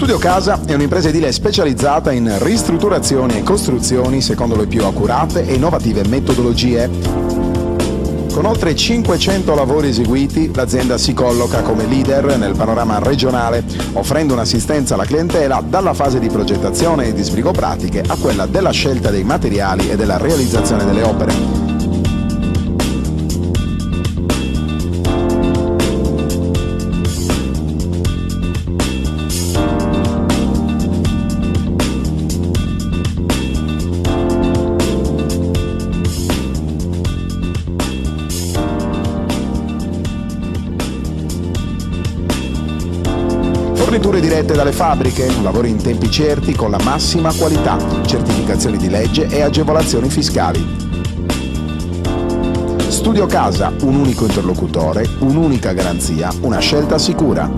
Studio Casa è un'impresa edile specializzata in ristrutturazioni e costruzioni secondo le più accurate e innovative metodologie. Con oltre 500 lavori eseguiti, l'azienda si colloca come leader nel panorama regionale, offrendo un'assistenza alla clientela dalla fase di progettazione e di sbrigo pratiche a quella della scelta dei materiali e della realizzazione delle opere. Forniture dirette dalle fabbriche, lavori in tempi certi con la massima qualità, certificazioni di legge e agevolazioni fiscali. Studio Casa, un unico interlocutore, un'unica garanzia, una scelta sicura.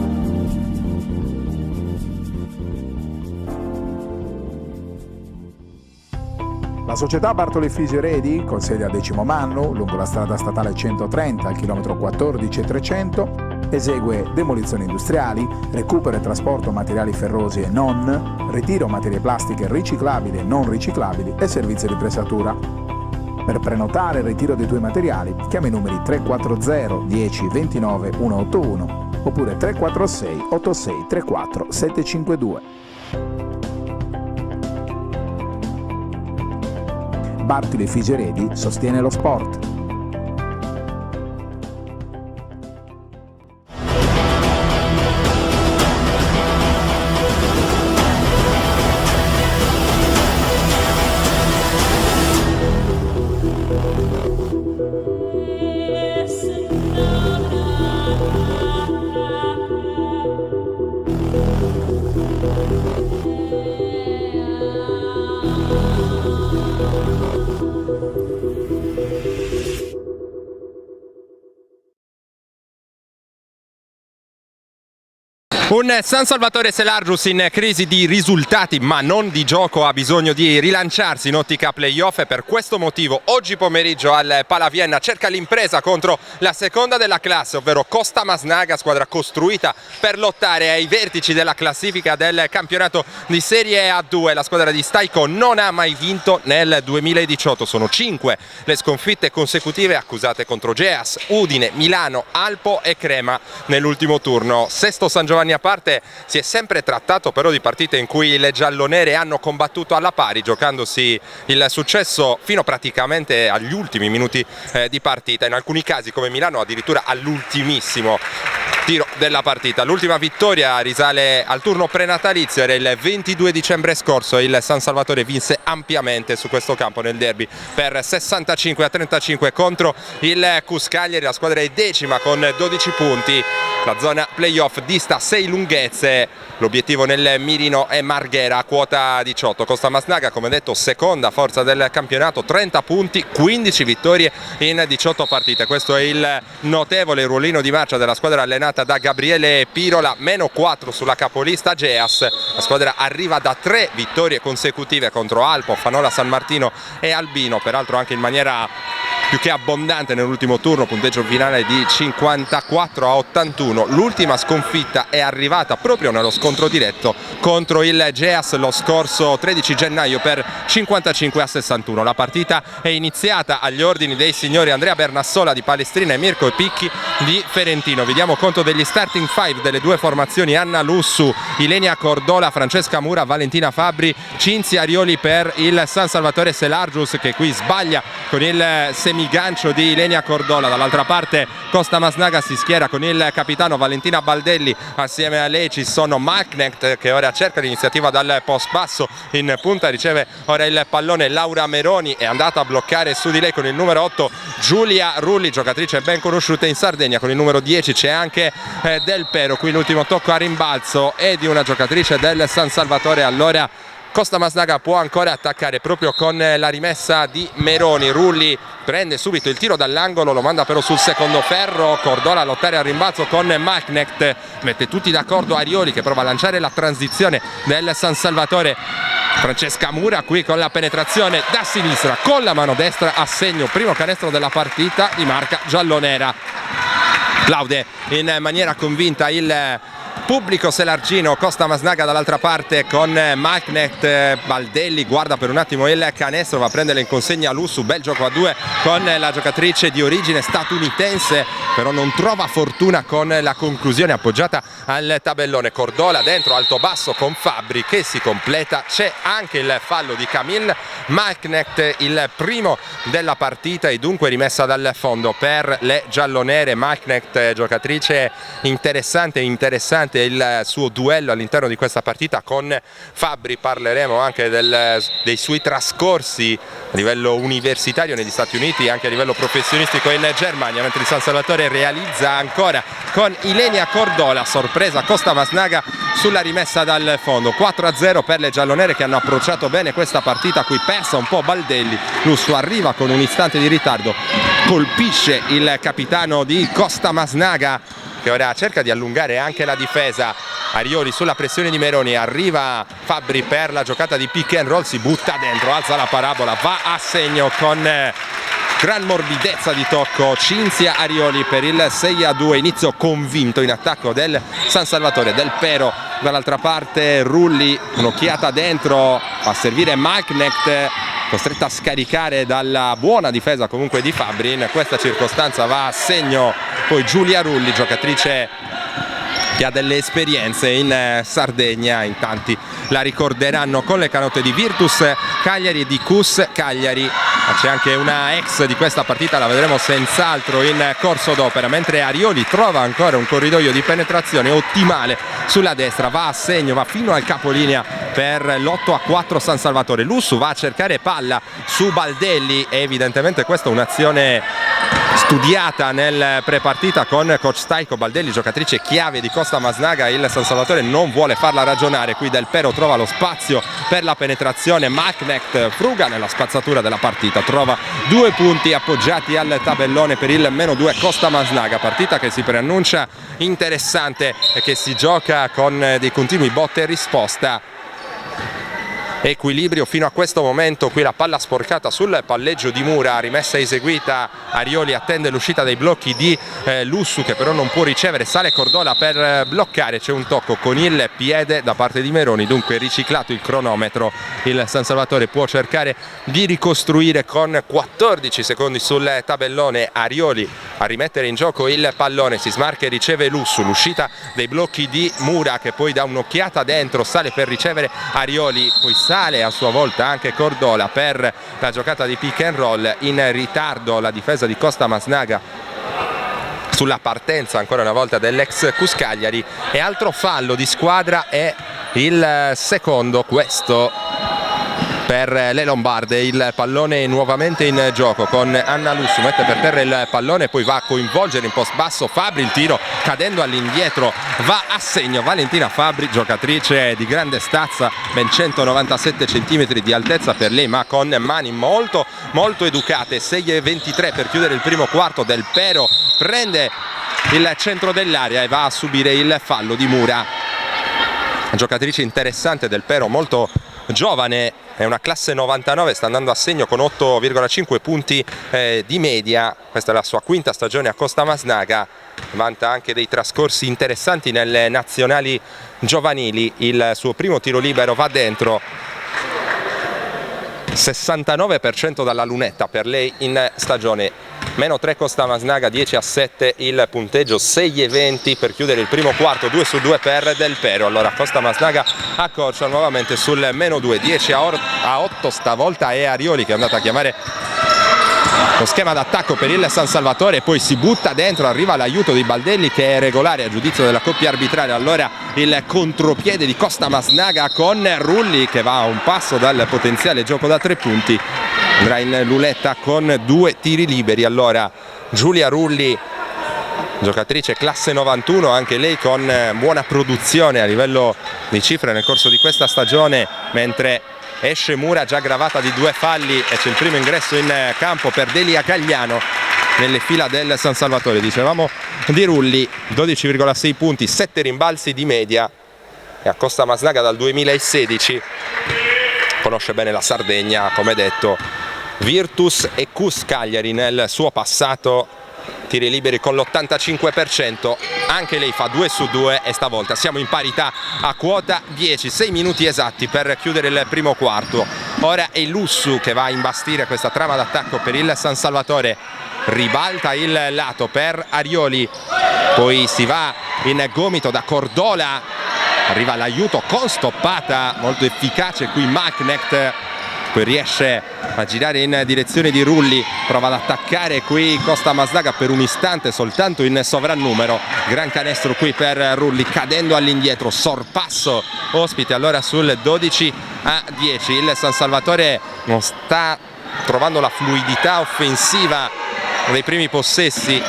La società Bartoli Fisio-Redi, con sede a Decimomannu, lungo la strada statale 130 al chilometro 14,300, esegue demolizioni industriali, recupero e trasporto materiali ferrosi e non, ritiro materie plastiche riciclabili e non riciclabili e servizio di pressatura. Per prenotare il ritiro dei tuoi materiali, chiama i numeri 340 10 29 181 oppure 346 86 34 752. Bartoli Fisio-Redi sostiene lo sport. Un San Salvatore Selargius in crisi di risultati ma non di gioco, ha bisogno di rilanciarsi in ottica playoff e per questo motivo oggi pomeriggio al Palavienna cerca l'impresa contro la seconda della classe, ovvero Costa Masnaga, squadra costruita per lottare ai vertici della classifica del campionato di Serie A2. La squadra di Staiko non ha mai vinto nel 2018, sono 5 le sconfitte consecutive accusate contro Geas, Udine, Milano, Alpo e Crema nell'ultimo turno. Sesto San Giovanni a parte, si è sempre trattato però di partite in cui le giallonere hanno combattuto alla pari, giocandosi il successo fino praticamente agli ultimi minuti di partita, in alcuni casi come Milano addirittura all'ultimissimo tiro della partita. L'ultima vittoria risale al turno prenatalizio, era il 22 dicembre scorso, il San Salvatore vinse ampiamente su questo campo nel derby per 65-35 contro il Cuscagliari. La squadra è decima con 12 punti, la zona playoff dista 6 lunghezze, l'obiettivo nel mirino è Marghera a quota 18. Costa Masnaga, come detto, seconda forza del campionato, 30 punti, 15 vittorie in 18 partite. Questo è il notevole ruolino di marcia della squadra allenata da Gabriele Pirola, meno 4 sulla capolista Geas. La squadra arriva da 3 vittorie consecutive contro Alpo, Fanola, San Martino e Albino, peraltro anche in maniera più che abbondante nell'ultimo turno, punteggio finale di 54-81. L'ultima sconfitta è arrivata proprio nello scontro diretto contro il Geas lo scorso 13 gennaio per 55-61. La partita è iniziata agli ordini dei signori Andrea Bernassola di Palestrina e Mirko Picchi di Ferentino. Vi diamo conto degli starting five delle due formazioni: Anna Lussu, Ilenia Cordola, Francesca Mura, Valentina Fabbri, Cinzia Arioli per il San Salvatore Selargius, che qui sbaglia con il semigancio di Ilenia Cordola. Dall'altra parte Costa Masnaga si schiera con il capitano Valentina Baldelli, assieme a lei ci sono Malknecht che ora cerca l'iniziativa dal post basso, in punta riceve ora il pallone Laura Meroni, è andata a bloccare su di lei con il numero 8 Giulia Rulli, giocatrice ben conosciuta in Sardegna. Con il numero 10 c'è anche Del Pero, qui l'ultimo tocco a rimbalzo è di una giocatrice del San Salvatore. Allora Costa Masnaga può ancora attaccare proprio con la rimessa di Meroni. Rulli prende subito il tiro dall'angolo, lo manda però sul secondo ferro. Cordola a lottare al rimbalzo con Malknecht, mette tutti d'accordo Arioli che prova a lanciare la transizione del San Salvatore. Francesca Mura qui con la penetrazione da sinistra con la mano destra a segno primo canestro della partita di marca giallonera. Plaude in maniera convinta il pubblico selargino. Costa Masnaga dall'altra parte con Malknecht, Baldelli guarda per un attimo il canestro, va a prendere in consegna Lussu, bel gioco a due con la giocatrice di origine statunitense, però non trova fortuna con la conclusione appoggiata al tabellone. Cordola dentro alto basso con Fabbri che si completa, c'è anche il fallo di Camille Malknecht, il primo della partita, e dunque rimessa dal fondo per le giallonere. Malknecht, giocatrice interessante il suo duello all'interno di questa partita con Fabbri. Parleremo anche dei suoi trascorsi a livello universitario negli Stati Uniti e anche a livello professionistico in Germania, mentre il San Salvatore realizza ancora con Ilenia Cordola, sorpresa Costa Masnaga sulla rimessa dal fondo. 4-0 per le giallonere che hanno approcciato bene questa partita, qui persa un po' Baldelli. Lussu arriva con un istante di ritardo, colpisce il capitano di Costa Masnaga che ora cerca di allungare anche la difesa. Arioli sulla pressione di Meroni, arriva Fabbri per la giocata di pick and roll, si butta dentro, alza la parabola, va a segno con gran morbidezza di tocco Cinzia Arioli per il 6-2. Inizio convinto in attacco del San Salvatore. Del Pero dall'altra parte, Rulli, un'occhiata dentro, a servire Malknecht, costretta a scaricare dalla buona difesa comunque di Fabbri. In questa circostanza va a segno poi Giulia Rulli, giocatrice che ha delle esperienze in Sardegna, in tanti la ricorderanno con le canotte di Virtus Cagliari e di Cus Cagliari. C'è anche una ex di questa partita, la vedremo senz'altro in corso d'opera, mentre Arioli trova ancora un corridoio di penetrazione ottimale sulla destra, va a segno, va fino al capolinea per l'8-4 San Salvatore. Lussu va a cercare palla su Baldelli, e evidentemente questa è un'azione studiata nel prepartita con coach Staiko. Baldelli, giocatrice chiave di Costa Masnaga, il San Salvatore non vuole farla ragionare, qui Del Pero trova lo spazio per la penetrazione, Malknecht fruga nella spazzatura della partita, trova 2 punti appoggiati al tabellone per il -2 Costa Masnaga. Partita che si preannuncia interessante e che si gioca con dei continui botte e risposta. Equilibrio fino a questo momento, qui la palla sporcata sul palleggio di Mura, rimessa eseguita, Arioli attende l'uscita dei blocchi di Lussu che però non può ricevere, sale Cordola per bloccare, c'è un tocco con il piede da parte di Meroni, dunque riciclato il cronometro, il San Salvatore può cercare di ricostruire con 14 secondi sul tabellone. Arioli a rimettere in gioco il pallone, si smarca e riceve Lussu, l'uscita dei blocchi di Mura che poi dà un'occhiata dentro, sale per ricevere Arioli, poi sale a sua volta anche Cordola per la giocata di pick and roll. In ritardo la difesa di Costa Masnaga sulla partenza ancora una volta dell'ex Cus Cagliari, e altro fallo di squadra è il secondo, questo per le lombarde. Il pallone nuovamente in gioco con Anna Lussu, mette per terra il pallone, poi va a coinvolgere in post basso Fabbri, il tiro cadendo all'indietro va a segno Valentina Fabbri, giocatrice di grande stazza, ben 197 cm di altezza per lei, ma con mani molto educate. 6:23 per chiudere il primo quarto. Del Pero prende il centro dell'area e va a subire il fallo di Mura. Giocatrice interessante Del Pero, molto giovane, è una classe 99, sta andando a segno con 8,5 punti di media, questa è la sua quinta stagione a Costa Masnaga, vanta anche dei trascorsi interessanti nelle nazionali giovanili, il suo primo tiro libero va dentro, 69% dalla lunetta per lei in stagione. -3 Costa Masnaga, 10-7 il punteggio, 6:20 per chiudere il primo quarto, 2-2 per Del Pero. Allora Costa Masnaga accorcia nuovamente sul -2, 10-8 stavolta è Arioli che è andata a chiamare lo schema d'attacco per il San Salvatore, poi si butta dentro, arriva l'aiuto di Baldelli che è regolare a giudizio della coppia arbitrale. Allora il contropiede di Costa Masnaga con Rulli che va a un passo dal potenziale gioco da 3 punti, andrà in luletta con 2 tiri liberi. Allora Giulia Rulli, giocatrice classe 91, anche lei con buona produzione a livello di cifre nel corso di questa stagione, mentre esce Mura già gravata di 2 falli e c'è il primo ingresso in campo per Delia Cagliano nelle fila del San Salvatore. Dicevamo di Rulli, 12,6 punti, 7 rimbalzi di media, e a Costa Masnaga dal 2016, conosce bene la Sardegna, come detto, Virtus e Cus Cagliari nel suo passato tiri liberi con l'85%, anche lei fa 2 su 2 e stavolta siamo in parità a quota 10, 6 minuti esatti per chiudere il primo quarto. Ora è Lussu che va a imbastire questa trama d'attacco per il San Salvatore, ribalta il lato per Arioli, poi si va in gomito da Cordola, arriva l'aiuto con stoppata molto efficace qui Malknecht, poi riesce a girare in direzione di Rulli, prova ad attaccare qui Costa Mazdaka per un istante soltanto in sovrannumero, gran canestro qui per Rulli cadendo all'indietro, sorpasso ospite allora sul 12-10. Il San Salvatore non sta trovando la fluidità offensiva dei primi possessi,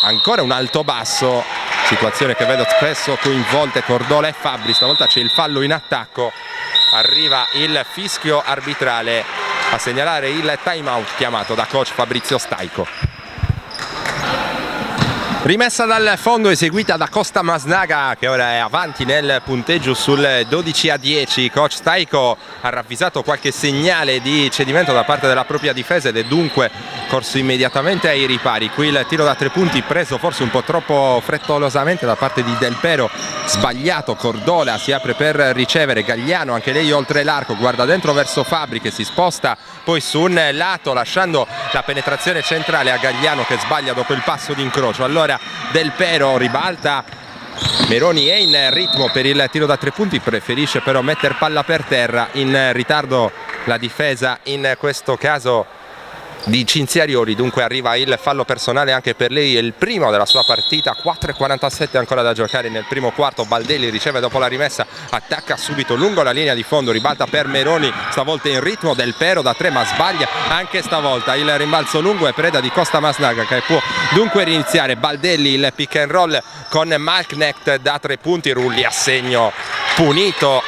ancora un alto-basso, situazione che vedo spesso coinvolte Cordola e Fabbri, stavolta c'è il fallo in attacco, arriva il fischio arbitrale a segnalare il time out chiamato da coach Fabrizio Staico. Rimessa dal fondo eseguita da Costa Mazdaka, che ora è avanti nel punteggio sul 12-10. Coach Staico ha ravvisato qualche segnale di cedimento da parte della propria difesa ed è dunque corso immediatamente ai ripari. Qui il tiro da 3 punti preso forse un po' troppo frettolosamente da parte di Del Pero, sbagliato. Cordola si apre per ricevere, Gagliano anche lei oltre l'arco, guarda dentro verso Fabbri che si sposta poi su un lato lasciando la penetrazione centrale a Gagliano che sbaglia dopo il passo d'incrocio. Allora Del Pero ribalta, Meroni è in ritmo per il tiro da 3 punti, preferisce però mettere palla per terra, in ritardo la difesa in questo caso di Cinziarioli, dunque arriva il fallo personale anche per lei, è il primo della sua partita. 4:47 ancora da giocare nel primo quarto. Baldelli riceve dopo la rimessa, attacca subito lungo la linea di fondo, ribalta per Meroni, stavolta in ritmo Del Pero da 3 ma sbaglia anche stavolta, il rimbalzo lungo è preda di Costa Mazdaka che può dunque riniziare. Baldelli, il pick and roll con Malknecht da 3 punti, Rulli a segno, punito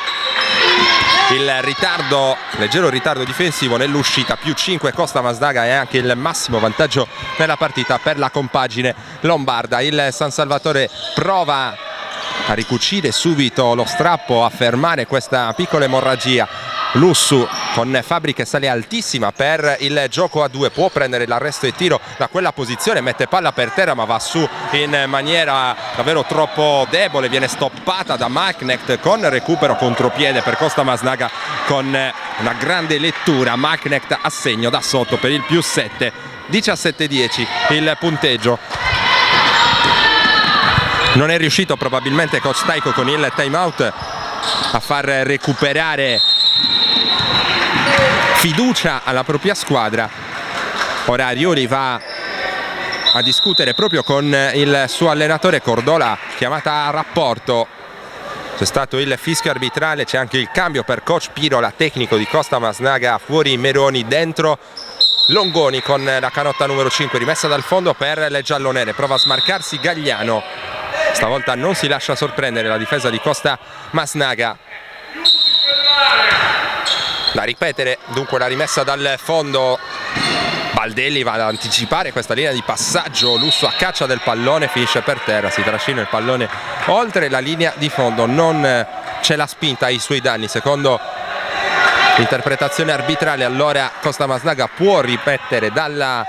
il ritardo, leggero ritardo difensivo nell'uscita, più 5 Costa Mazdaka e anche il massimo vantaggio nella partita per la compagine lombarda. Il San Salvatore prova a ricucire subito lo strappo, a fermare questa piccola emorragia. Lussu con Fabbri che sale altissima per il gioco a 2, può prendere l'arresto e tiro da quella posizione, mette palla per terra ma va su in maniera davvero troppo debole, viene stoppata da Malknecht con recupero contropiede per Costa Mazdaka con una grande lettura. Malknecht a segno da sotto per il più 7, 17-10 il punteggio. Non è riuscito probabilmente coach Staico con il time out a far recuperare fiducia alla propria squadra. Ora Arioli va a discutere proprio con il suo allenatore. Cordola chiamata a rapporto, c'è stato il fischio arbitrale, c'è anche il cambio per coach Pirola, tecnico di Costa Mazdaka, fuori Meroni, dentro Longoni con la canotta numero 5, rimessa dal fondo per le giallonere, prova a smarcarsi Gagliano, stavolta non si lascia sorprendere la difesa di Costa Mazdaka. Da ripetere dunque la rimessa dal fondo, Baldelli va ad anticipare questa linea di passaggio, Lussu a caccia del pallone, finisce per terra, si trascina il pallone oltre la linea di fondo, non c'è la spinta ai suoi danni secondo l'interpretazione arbitrale. Allora Costa Mazdaka può ripetere dalla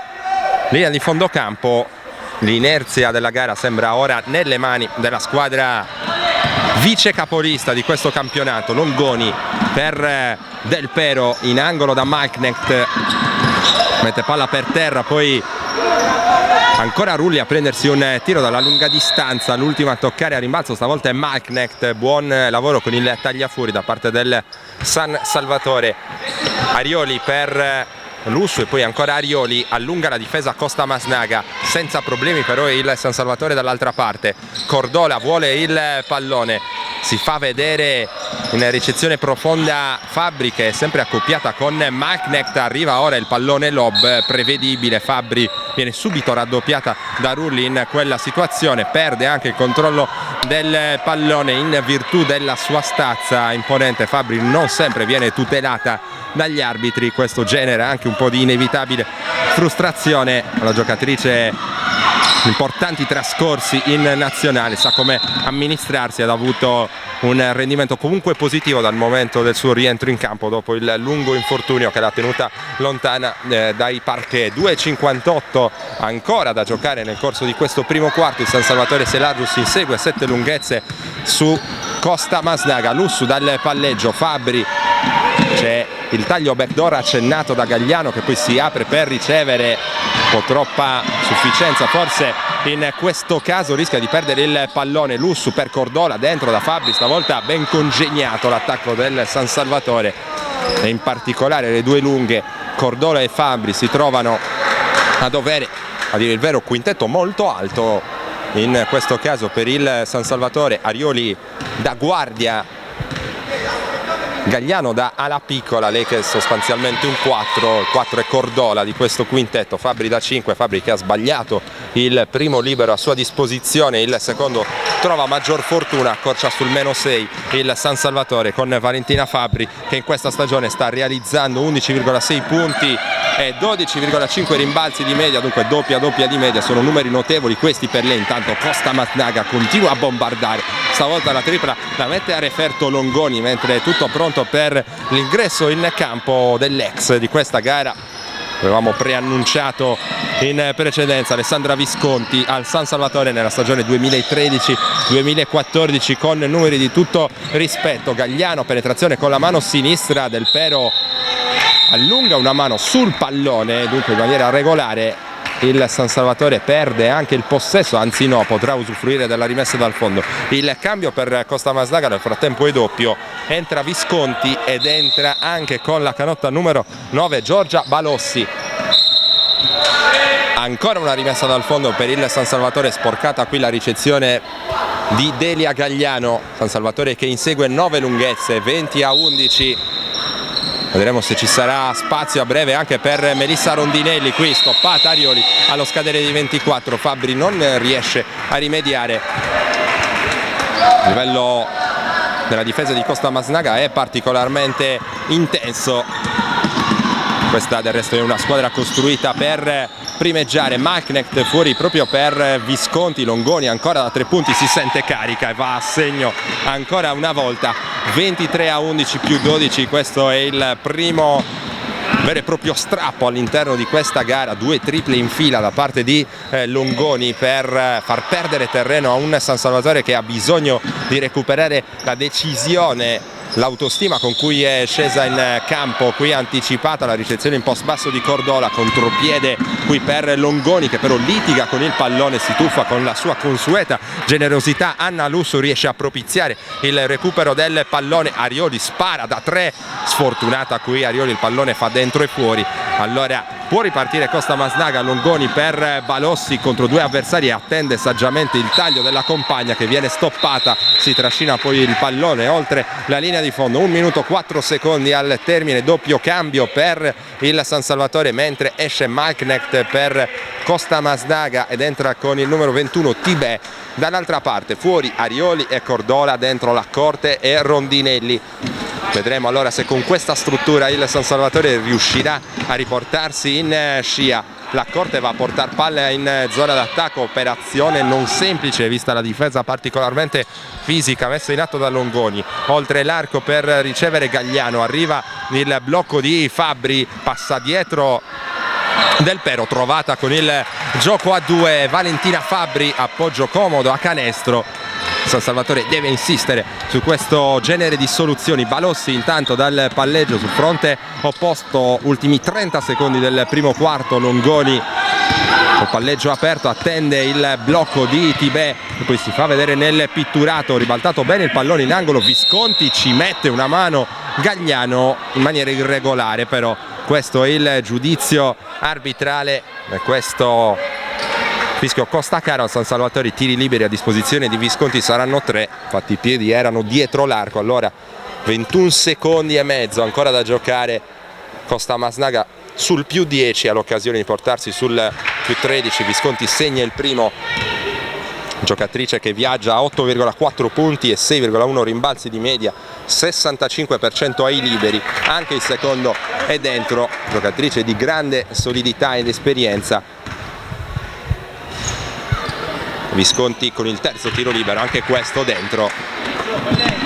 linea di fondo campo. L'inerzia della gara sembra ora nelle mani della squadra vice capolista di questo campionato. Longoni per Del Pero in angolo da Malknecht, mette palla per terra, poi ancora Rulli a prendersi un tiro dalla lunga distanza, l'ultimo a toccare a rimbalzo stavolta è Malknecht. Buon lavoro con il tagliafuori da parte del San Salvatore. Arioli per Lussu e poi ancora Arioli, allunga la difesa Costa Mazdaka senza problemi, però il San Salvatore dall'altra parte. Cordola vuole il pallone, si fa vedere in ricezione profonda Fabbri che è sempre accoppiata con Malknecht, arriva ora il pallone lob prevedibile, Fabbri viene subito raddoppiata da Rulli in quella situazione, perde anche il controllo del pallone in virtù della sua stazza imponente. Fabbri non sempre viene tutelata dagli arbitri, questo genera anche un po' di inevitabile frustrazione alla giocatrice importanti trascorsi in nazionale, sa come amministrarsi, ha avuto un rendimento comunque positivo dal momento del suo rientro in campo dopo il lungo infortunio che l'ha tenuta lontana dai parquet. 2,58 ancora da giocare nel corso di questo primo quarto. Il San Salvatore Selargius insegue 7 lunghezze su Costa Masnaga. Lussu dal palleggio, Fabbri, c'è il taglio backdoor accennato da Gagliano che poi si apre per ricevere, un po' troppa sufficienza forse in questo caso, rischia di perdere il pallone. Lussu per Cordola, dentro da Fabbri, stavolta ben congegnato l'attacco del San Salvatore e in particolare le due lunghe Cordola e Fabbri si trovano a dovere, a dire il vero, quintetto molto alto in questo caso per il San Salvatore. Arioli da guardia, Gagliano da ala piccola, lei che è sostanzialmente un 4, il 4 è Cordola di questo quintetto. Fabbri da 5, Fabbri che ha sbagliato il primo libero a sua disposizione, il secondo trova maggior fortuna, accorcia sul -6 il San Salvatore con Valentina Fabbri che in questa stagione sta realizzando 11,6 punti e 12,5 rimbalzi di media, dunque doppia di media, sono numeri notevoli questi per lei. Intanto Costa Masnaga continua a bombardare, stavolta la tripla la mette a referto Longoni, mentre è tutto pronto per l'ingresso in campo dell'ex di questa gara. Avevamo preannunciato in precedenza Alessandra Visconti al San Salvatore nella stagione 2013-2014 con numeri di tutto rispetto. Gagliano, penetrazione con la mano sinistra, Del Pero allunga una mano sul pallone, dunque in maniera regolare il San Salvatore perde anche il possesso, anzi no, potrà usufruire della rimessa dal fondo. Il cambio per Costa Masnaga nel frattempo è doppio, entra Visconti ed entra anche con la canotta numero 9 Giorgia Balossi. Ancora una rimessa dal fondo per il San Salvatore, sporcata qui la ricezione di Delia Gagliano. San Salvatore che insegue 9 lunghezze, 20-11. Vedremo se ci sarà spazio a breve anche per Melissa Rondinelli. Qui stoppata Arioli allo scadere di 24. Fabbri non riesce a rimediare. Il livello della difesa di Costa Masnaga è particolarmente intenso. Questa del resto è una squadra costruita per primeggiare. Malknecht fuori proprio per Visconti. Longoni ancora da 3 punti si sente carica e va a segno ancora una volta. 23-11 più 12, questo è il primo vero e proprio strappo all'interno di questa gara. 2 triple in fila da parte di Longoni per far perdere terreno a un San Salvatore che ha bisogno di recuperare la decisione, l'autostima con cui è scesa in campo. Qui anticipata la ricezione in post basso di Cordola, contropiede qui per Longoni che però litiga con il pallone, si tuffa con la sua consueta generosità. Anna Lussu riesce a propiziare il recupero del pallone. Arioli spara da 3, sfortunata qui Arioli, il pallone fa dentro e fuori. Allora può ripartire Costa Masnaga. Longoni per Balossi contro 2 avversari, attende saggiamente il taglio della compagna che viene stoppata, si trascina poi il pallone oltre la linea di fondo. 1 minuto 4 secondi al termine, doppio cambio per il San Salvatore mentre esce Malknecht per Costa Masnaga ed entra con il numero 21 Tibè. Dall'altra parte fuori Arioli e Cordola, dentro Laccorte e Rondinelli. Vedremo allora se con questa struttura il San Salvatore riuscirà a riportarsi in scia. Laccorte va a portare palla in zona d'attacco, operazione non semplice vista la difesa particolarmente fisica messa in atto da Longoni. Oltre l'arco per ricevere Gagliano, arriva il blocco di Fabbri, passa dietro Del Pero, trovata con il gioco a 2 Valentina Fabbri, appoggio comodo a canestro. San Salvatore deve insistere su questo genere di soluzioni. Balossi intanto dal palleggio sul fronte opposto, ultimi 30 secondi del primo quarto. Longoni col palleggio aperto attende il blocco di Tibè e poi si fa vedere nel pitturato. Ribaltato bene il pallone in angolo, Visconti ci mette una mano Gagliano in maniera irregolare, però questo è il giudizio arbitrale. Questo fischio costa caro al San Salvatore. I tiri liberi a disposizione di Visconti saranno 3, infatti i piedi erano dietro l'arco. Allora 21 secondi e mezzo ancora da giocare. Costa Masnaga sul più 10 all'occasione di portarsi sul più 13. Visconti segna il primo, giocatrice che viaggia a 8,4 punti e 6,1 rimbalzi di media, 65% ai liberi. Anche il secondo è dentro, giocatrice di grande solidità ed esperienza. Visconti con il terzo tiro libero, anche questo dentro,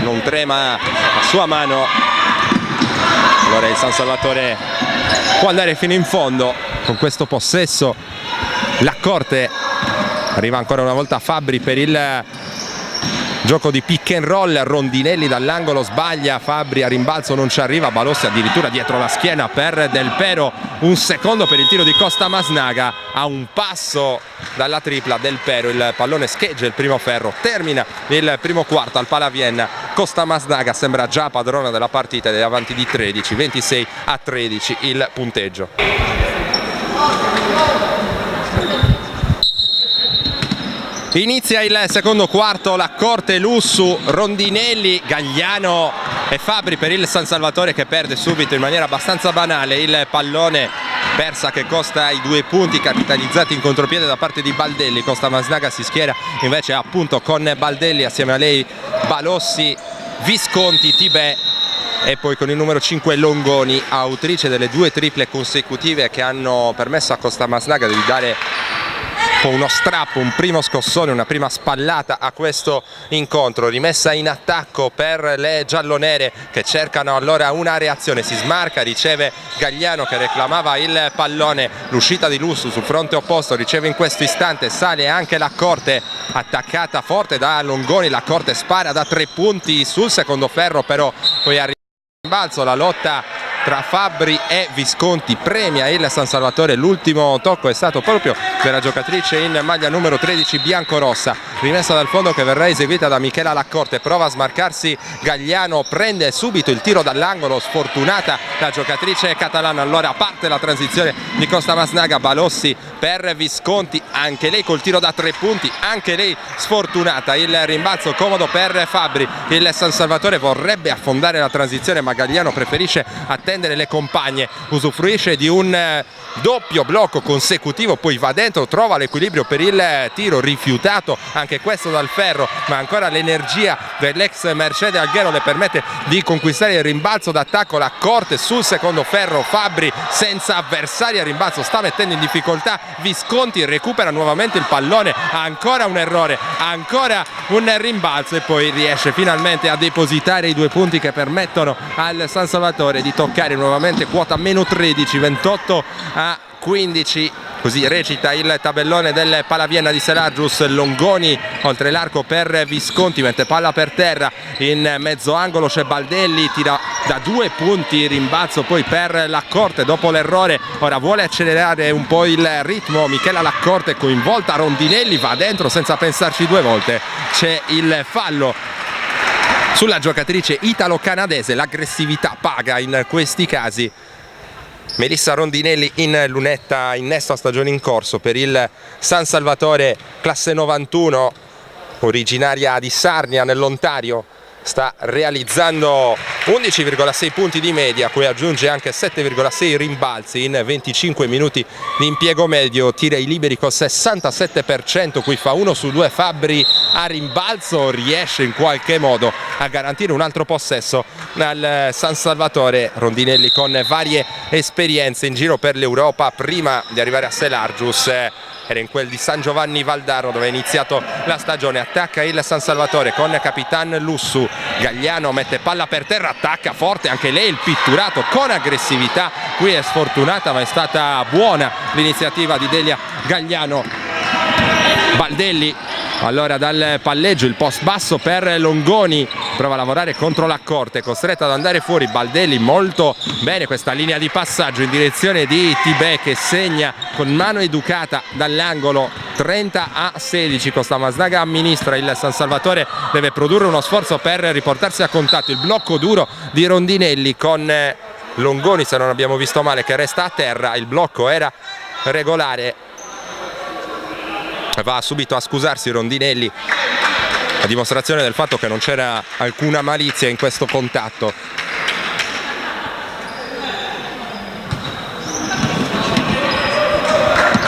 non trema la sua mano. Allora il San Salvatore può andare fino in fondo con questo possesso. L'accorte, arriva ancora una volta Fabbri per il gioco di pick and roll, Rondinelli dall'angolo sbaglia, Fabbri a rimbalzo non ci arriva, Balossi addirittura dietro la schiena per Del Pero, un secondo per il tiro di Costa Masnaga, a un passo dalla tripla Del Pero, il pallone scheggia il primo ferro, termina il primo quarto al Palavienna, Costa Masnaga sembra già padrona della partita ed è avanti di 13, 26-13 il punteggio. Inizia il secondo quarto, l'accorte, Lussu, Rondinelli, Gagliano e Fabbri per il San Salvatore che perde subito in maniera abbastanza banale il pallone. Persa che costa i 2 punti, capitalizzati in contropiede da parte di Baldelli. Costa Masnaga si schiera invece appunto con Baldelli, assieme a lei Balossi, Visconti, Tibè e poi con il numero 5 Longoni, autrice delle 2 triple consecutive che hanno permesso a Costa Masnaga di dare uno strappo, un primo scossone, una prima spallata a questo incontro. Rimessa in attacco per le giallonere che cercano allora una reazione, si smarca, riceve Gagliano che reclamava il pallone, l'uscita di Lussu sul fronte opposto, riceve in questo istante, sale anche l'accorte, attaccata forte da Longoni, l'accorte spara da 3 punti sul secondo ferro, però poi arriva in rimbalzo, la lotta tra Fabbri e Visconti premia il San Salvatore. L'ultimo tocco è stato proprio della giocatrice in maglia numero 13 biancorossa, rimessa dal fondo che verrà eseguita da Michela Laccorte, prova a smarcarsi Gagliano, prende subito il tiro dall'angolo, sfortunata la giocatrice catalana. Allora parte la transizione di Costa Masnaga, Balossi per Visconti, anche lei col tiro da 3 punti, anche lei sfortunata, il rimbalzo comodo per Fabbri. Il San Salvatore vorrebbe affondare la transizione ma Gagliano preferisce attendere le compagne, usufruisce di un doppio blocco consecutivo, poi va dentro, trova l'equilibrio per il tiro rifiutato anche questo dal ferro, ma ancora l'energia dell'ex Mercedes Alghero le permette di conquistare il rimbalzo d'attacco. L'accorte sul secondo ferro, Fabbri senza avversari a rimbalzo sta mettendo in difficoltà Visconti, recupera nuovamente il pallone, ancora un errore, ancora un rimbalzo e poi riesce finalmente a depositare i 2 punti che permettono al San Salvatore di toccare nuovamente quota meno 13, 28-15, così recita il tabellone del Palavienna di Selargius. Longoni oltre l'arco per Visconti, mette palla per terra, in mezzo angolo c'è Baldelli, tira da 2 punti, rimbalzo poi per Laccorte dopo l'errore, ora vuole accelerare un po' il ritmo Michela Laccorte, coinvolta Rondinelli, va dentro senza pensarci 2 volte, c'è il fallo sulla giocatrice italo-canadese, l'aggressività paga in questi casi. Melissa Rondinelli in lunetta, innesto a stagione in corso per il San Salvatore, classe 91, originaria di Sarnia nell'Ontario, sta realizzando 11,6 punti di media, cui aggiunge anche 7,6 rimbalzi in 25 minuti di impiego medio, tira i liberi col 67%, qui fa 1 su 2 Fabbri a rimbalzo, riesce in qualche modo a garantire un altro possesso al San Salvatore. Rondinelli con varie esperienze in giro per l'Europa, prima di arrivare a Selargius era in quel di San Giovanni Valdarno dove è iniziato la stagione. Attacca il San Salvatore con Capitan Lussu, Gagliano mette palla per terra, attacca forte anche lei, il pitturato con aggressività, qui è sfortunata ma è stata buona l'iniziativa di Delia Gagliano. Baldelli allora dal palleggio, il post basso per Longoni, prova a lavorare contro l'Accorte, costretta ad andare fuori. Baldelli molto bene questa linea di passaggio in direzione di Tibè che segna con mano educata dall'angolo, 30-16. Costa Masnaga amministra, il San Salvatore deve produrre uno sforzo per riportarsi a contatto, il blocco duro di Rondinelli con Longoni, se non abbiamo visto male, che resta a terra, il blocco era regolare. Va subito a scusarsi Rondinelli, a dimostrazione del fatto che non c'era alcuna malizia in questo contatto.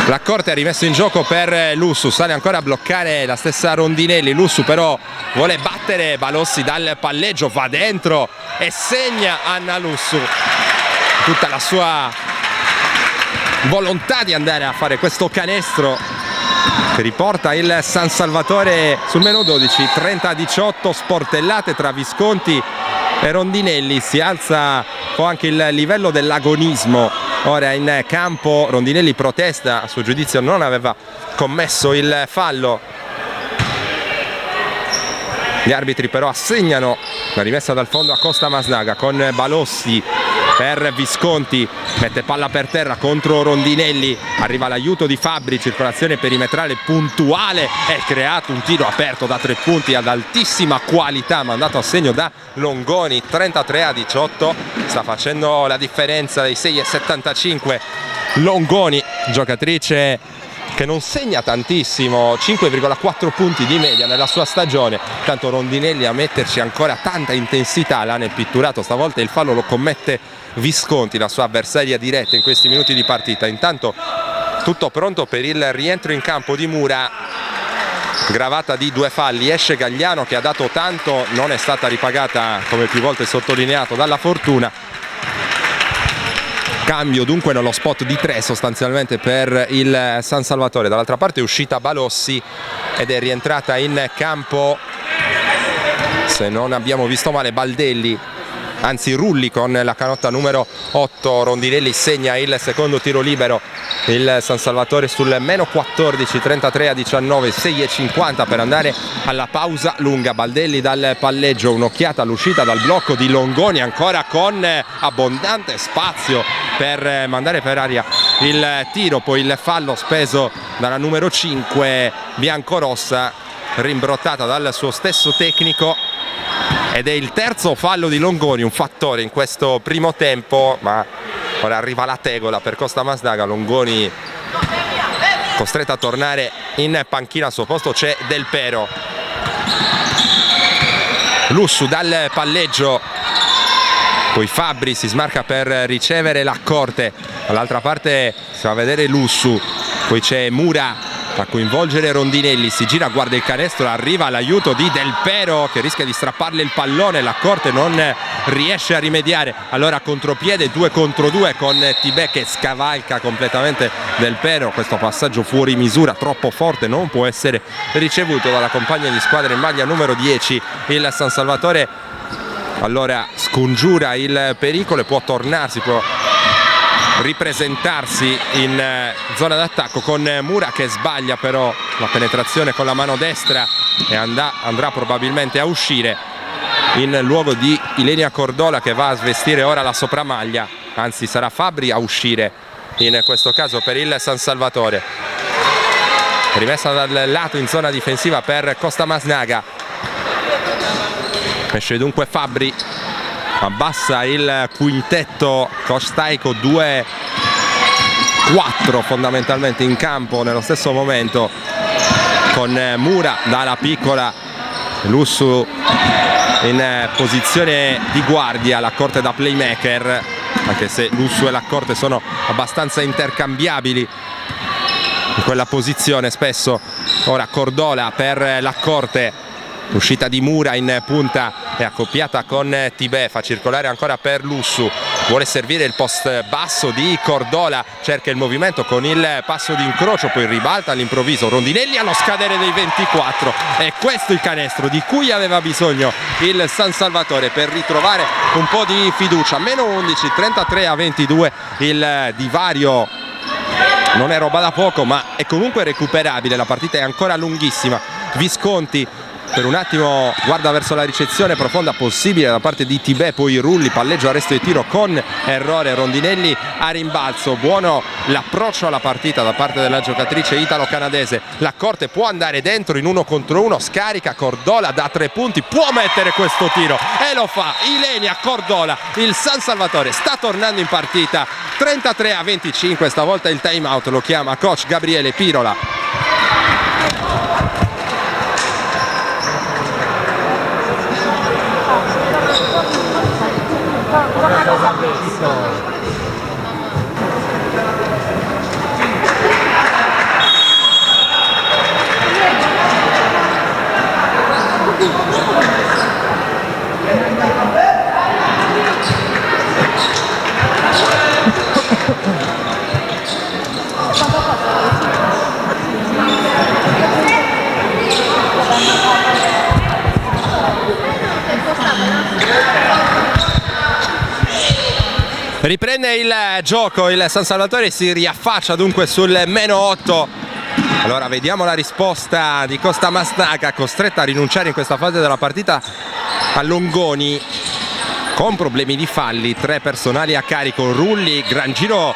L'Accorte ha rimesso in gioco per Lussu, sale ancora a bloccare la stessa Rondinelli, Lussu però vuole battere Balossi dal palleggio, va dentro e segna Anna Lussu, tutta la sua volontà di andare a fare questo canestro riporta il San Salvatore sul meno 12, 30-18, sportellate tra Visconti e Rondinelli, si alza un po' anche il livello dell'agonismo ora in campo. Rondinelli protesta, a suo giudizio non aveva commesso il fallo. Gli arbitri però assegnano la rimessa dal fondo a Costa Masnaga con Balossi per Visconti, mette palla per terra contro Rondinelli, arriva l'aiuto di Fabbri, circolazione perimetrale puntuale e creato un tiro aperto da 3 punti ad altissima qualità mandato a segno da Longoni. 33-18, sta facendo la differenza dei 6,75 Longoni, giocatrice che non segna tantissimo, 5,4 punti di media nella sua stagione. Tanto Rondinelli a metterci ancora tanta intensità là nel pitturato, stavolta il fallo lo commette Visconti, la sua avversaria diretta in questi minuti di partita. Intanto tutto pronto per il rientro in campo di Mura, gravata di 2 falli, esce Gagliano che ha dato tanto, non è stata ripagata come più volte sottolineato dalla fortuna. Cambio dunque nello spot di 3 sostanzialmente per il San Salvatore. Dall'altra parte è uscita Balossi ed è rientrata in campo, se non abbiamo visto male, Baldelli, anzi Rulli con la canotta numero 8. Rondinelli segna il secondo tiro libero, il San Salvatore sul meno 14, 33-19, 6,50 per andare alla pausa lunga. Baldelli dal palleggio, un'occhiata all'uscita dal blocco di Longoni, ancora con abbondante spazio per mandare per aria il tiro, poi il fallo speso dalla numero 5 biancorossa, rimbrottata dal suo stesso tecnico, ed è il terzo fallo di Longoni, un fattore in questo primo tempo. Ma ora arriva la tegola per Costa Masnaga, Longoni costretta a tornare in panchina, al suo posto c'è Del Pero. Lussu dal palleggio, poi Fabbri si smarca per ricevere l'accorte, dall'altra parte si va a vedere Lussu, poi c'è Mura a coinvolgere Rondinelli, si gira, guarda il canestro, arriva l'aiuto di Del Pero che rischia di strapparle il pallone, l'accorte non riesce a rimediare, allora contropiede 2 contro 2 con Tibè che scavalca completamente Del Pero. Questo passaggio fuori misura, troppo forte, non può essere ricevuto dalla compagna di squadra in maglia numero 10. Il San Salvatore allora scongiura il pericolo e può tornarsi, può ripresentarsi in zona d'attacco con Mura che sbaglia però la penetrazione con la mano destra e andrà probabilmente a uscire in luogo di Ilenia Cordola, che va a svestire ora la sopramaglia, anzi sarà Fabbri a uscire in questo caso per il San Salvatore. Rimessa dal lato in zona difensiva per Costa Masnaga, esce dunque Fabbri, abbassa il quintetto Costaico, 2-4 fondamentalmente in campo nello stesso momento, con Mura dalla piccola, Lussu in posizione di guardia, l'accorte da playmaker, anche se Lussu e l'accorte sono abbastanza intercambiabili in quella posizione spesso. Ora Cordola per l'accorte, l'uscita di Mura in punta è accoppiata con Tibè, fa circolare ancora per Lussu, vuole servire il post basso di Cordola, cerca il movimento con il passo di incrocio, poi ribalta all'improvviso Rondinelli allo scadere dei 24. E questo il canestro di cui aveva bisogno il San Salvatore per ritrovare un po' di fiducia. Meno 11, 33-22, il divario non è roba da poco, ma è comunque recuperabile, la partita è ancora lunghissima. Visconti per un attimo guarda verso la ricezione profonda possibile da parte di Tibè, poi Rulli, palleggio, arresto di tiro con errore, Rondinelli a rimbalzo. Buono l'approccio alla partita da parte della giocatrice italo-canadese, l'accorte può andare dentro in 1 contro 1, scarica Cordola da 3 punti, può mettere questo tiro e lo fa Ilenia Cordola. Il San Salvatore sta tornando in partita, 33-25, stavolta il time out lo chiama coach Gabriele Pirola. Riprende il gioco il San Salvatore, si riaffaccia dunque sul -8. Allora vediamo la risposta di Costa Masnaga, costretta a rinunciare in questa fase della partita a Longoni, con problemi di falli, 3 personali a carico. Rulli, gran giro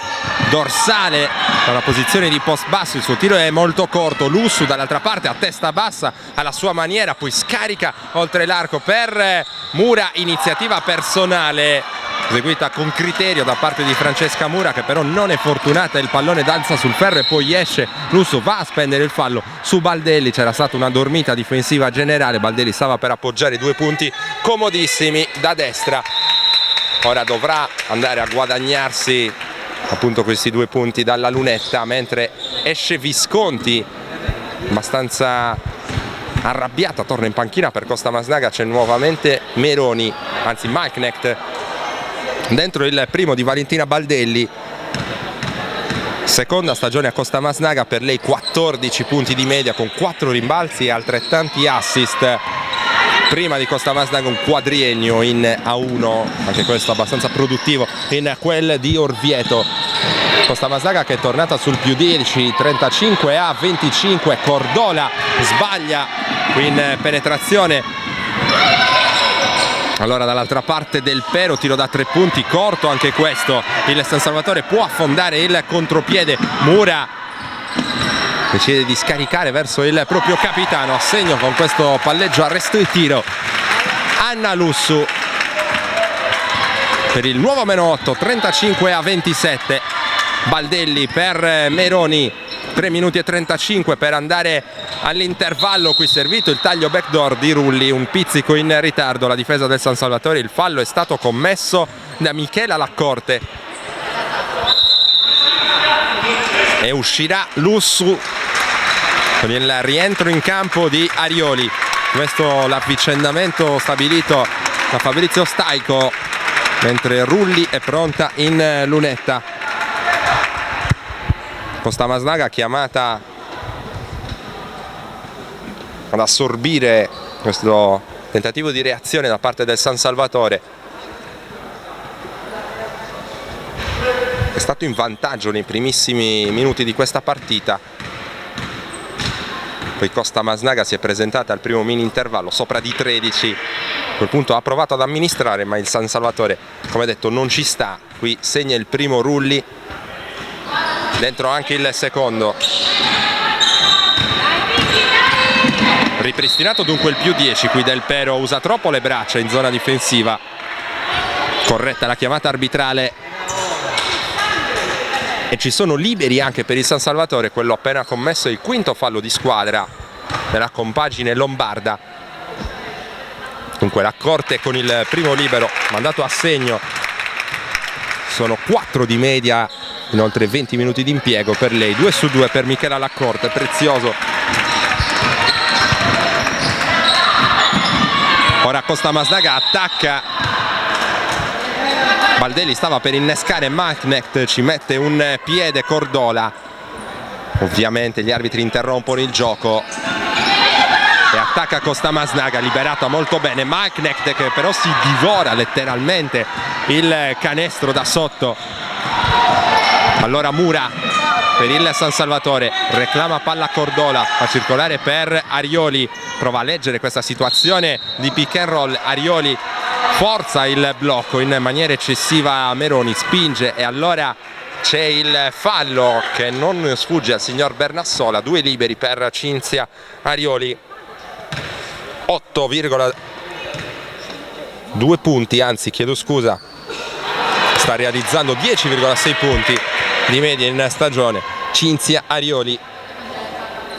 dorsale dalla posizione di post basso, il suo tiro è molto corto. Lussu dall'altra parte a testa bassa alla sua maniera, poi scarica oltre l'arco per Mura, iniziativa personale eseguita con criterio da parte di Francesca Mura, che però non è fortunata, il pallone danza sul ferro e poi esce. Lussu va a spendere il fallo su Baldelli, c'era stata una dormita difensiva generale, Baldelli stava per appoggiare 2 punti comodissimi da destra. Ora dovrà andare a guadagnarsi appunto questi 2 punti dalla lunetta, mentre esce Visconti abbastanza arrabbiata, torna in panchina. Per Costa Masnaga c'è nuovamente Meroni, anzi Malknecht dentro il primo di Valentina Baldelli. Seconda stagione a Costa Masnaga, per lei 14 punti di media con 4 rimbalzi e altrettanti assist. Prima di Costa Masnaga un quadriennio in A1, anche questo abbastanza produttivo, in quel di Orvieto. Costa Masnaga che è tornata sul +10, 35-25. Cordola sbaglia qui in penetrazione. Allora dall'altra parte Del Pero, tiro da 3 punti corto anche questo. Il San Salvatore può affondare il contropiede. Mura decide di scaricare verso il proprio capitano, a segno con questo palleggio, arresto e tiro Anna Lussu per il nuovo -8, 35-27. Baldelli per Meroni, 3 minuti e 35 per andare all'intervallo. Qui servito il taglio backdoor di Rulli, un pizzico in ritardo la difesa del San Salvatore. Il fallo è stato commesso da Michela Laccorte e uscirà Lussu con il rientro in campo di Arioli. Questo l'avvicendamento stabilito da Fabrizio Staico, mentre Rulli è pronta in lunetta. Costa Masnaga chiamata ad assorbire questo tentativo di reazione da parte del San Salvatore. È stato in vantaggio nei primissimi minuti di questa partita, poi Costa Masnaga si è presentata al primo mini intervallo sopra di 13, a quel punto ha provato ad amministrare, ma il San Salvatore, come detto, non ci sta. Qui segna il primo Rulli, dentro anche il secondo. Ripristinato dunque il +10 qui Del Pero, usa troppo le braccia in zona difensiva. Corretta la chiamata arbitrale e ci sono liberi anche per il San Salvatore. Quello appena commesso è il quinto fallo di squadra della compagine lombarda. Dunque Laccorte con il primo libero mandato a segno. Sono 4 di media in oltre 20 minuti di impiego per lei. 2 su 2 per Michela Laccorte, prezioso. Ora Costa Masnaga attacca. Baldelli stava per innescare, Malknecht ci mette un piede. Cordola, ovviamente gli arbitri interrompono il gioco e attacca Costa Masnaga, liberata molto bene Malknecht, che però si divora letteralmente il canestro da sotto. Allora Mura per il San Salvatore, reclama palla Cordola, fa circolare per Arioli, prova a leggere questa situazione di pick and roll. Arioli forza il blocco in maniera eccessiva, Meroni spinge e allora c'è il fallo che non sfugge al signor Bernassola. 2 liberi per Cinzia Arioli, 8,2 punti, anzi chiedo scusa, sta realizzando 10,6 punti di media in stagione. Cinzia Arioli,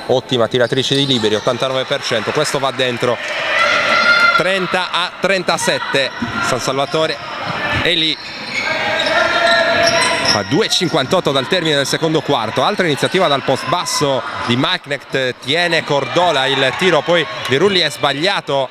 ottima tiratrice di liberi, 89%, questo va dentro. 30-37, San Salvatore è lì a 2,58 dal termine del secondo quarto. Altra iniziativa dal post basso di Malknecht, tiene Cordola, il tiro poi di Rulli è sbagliato.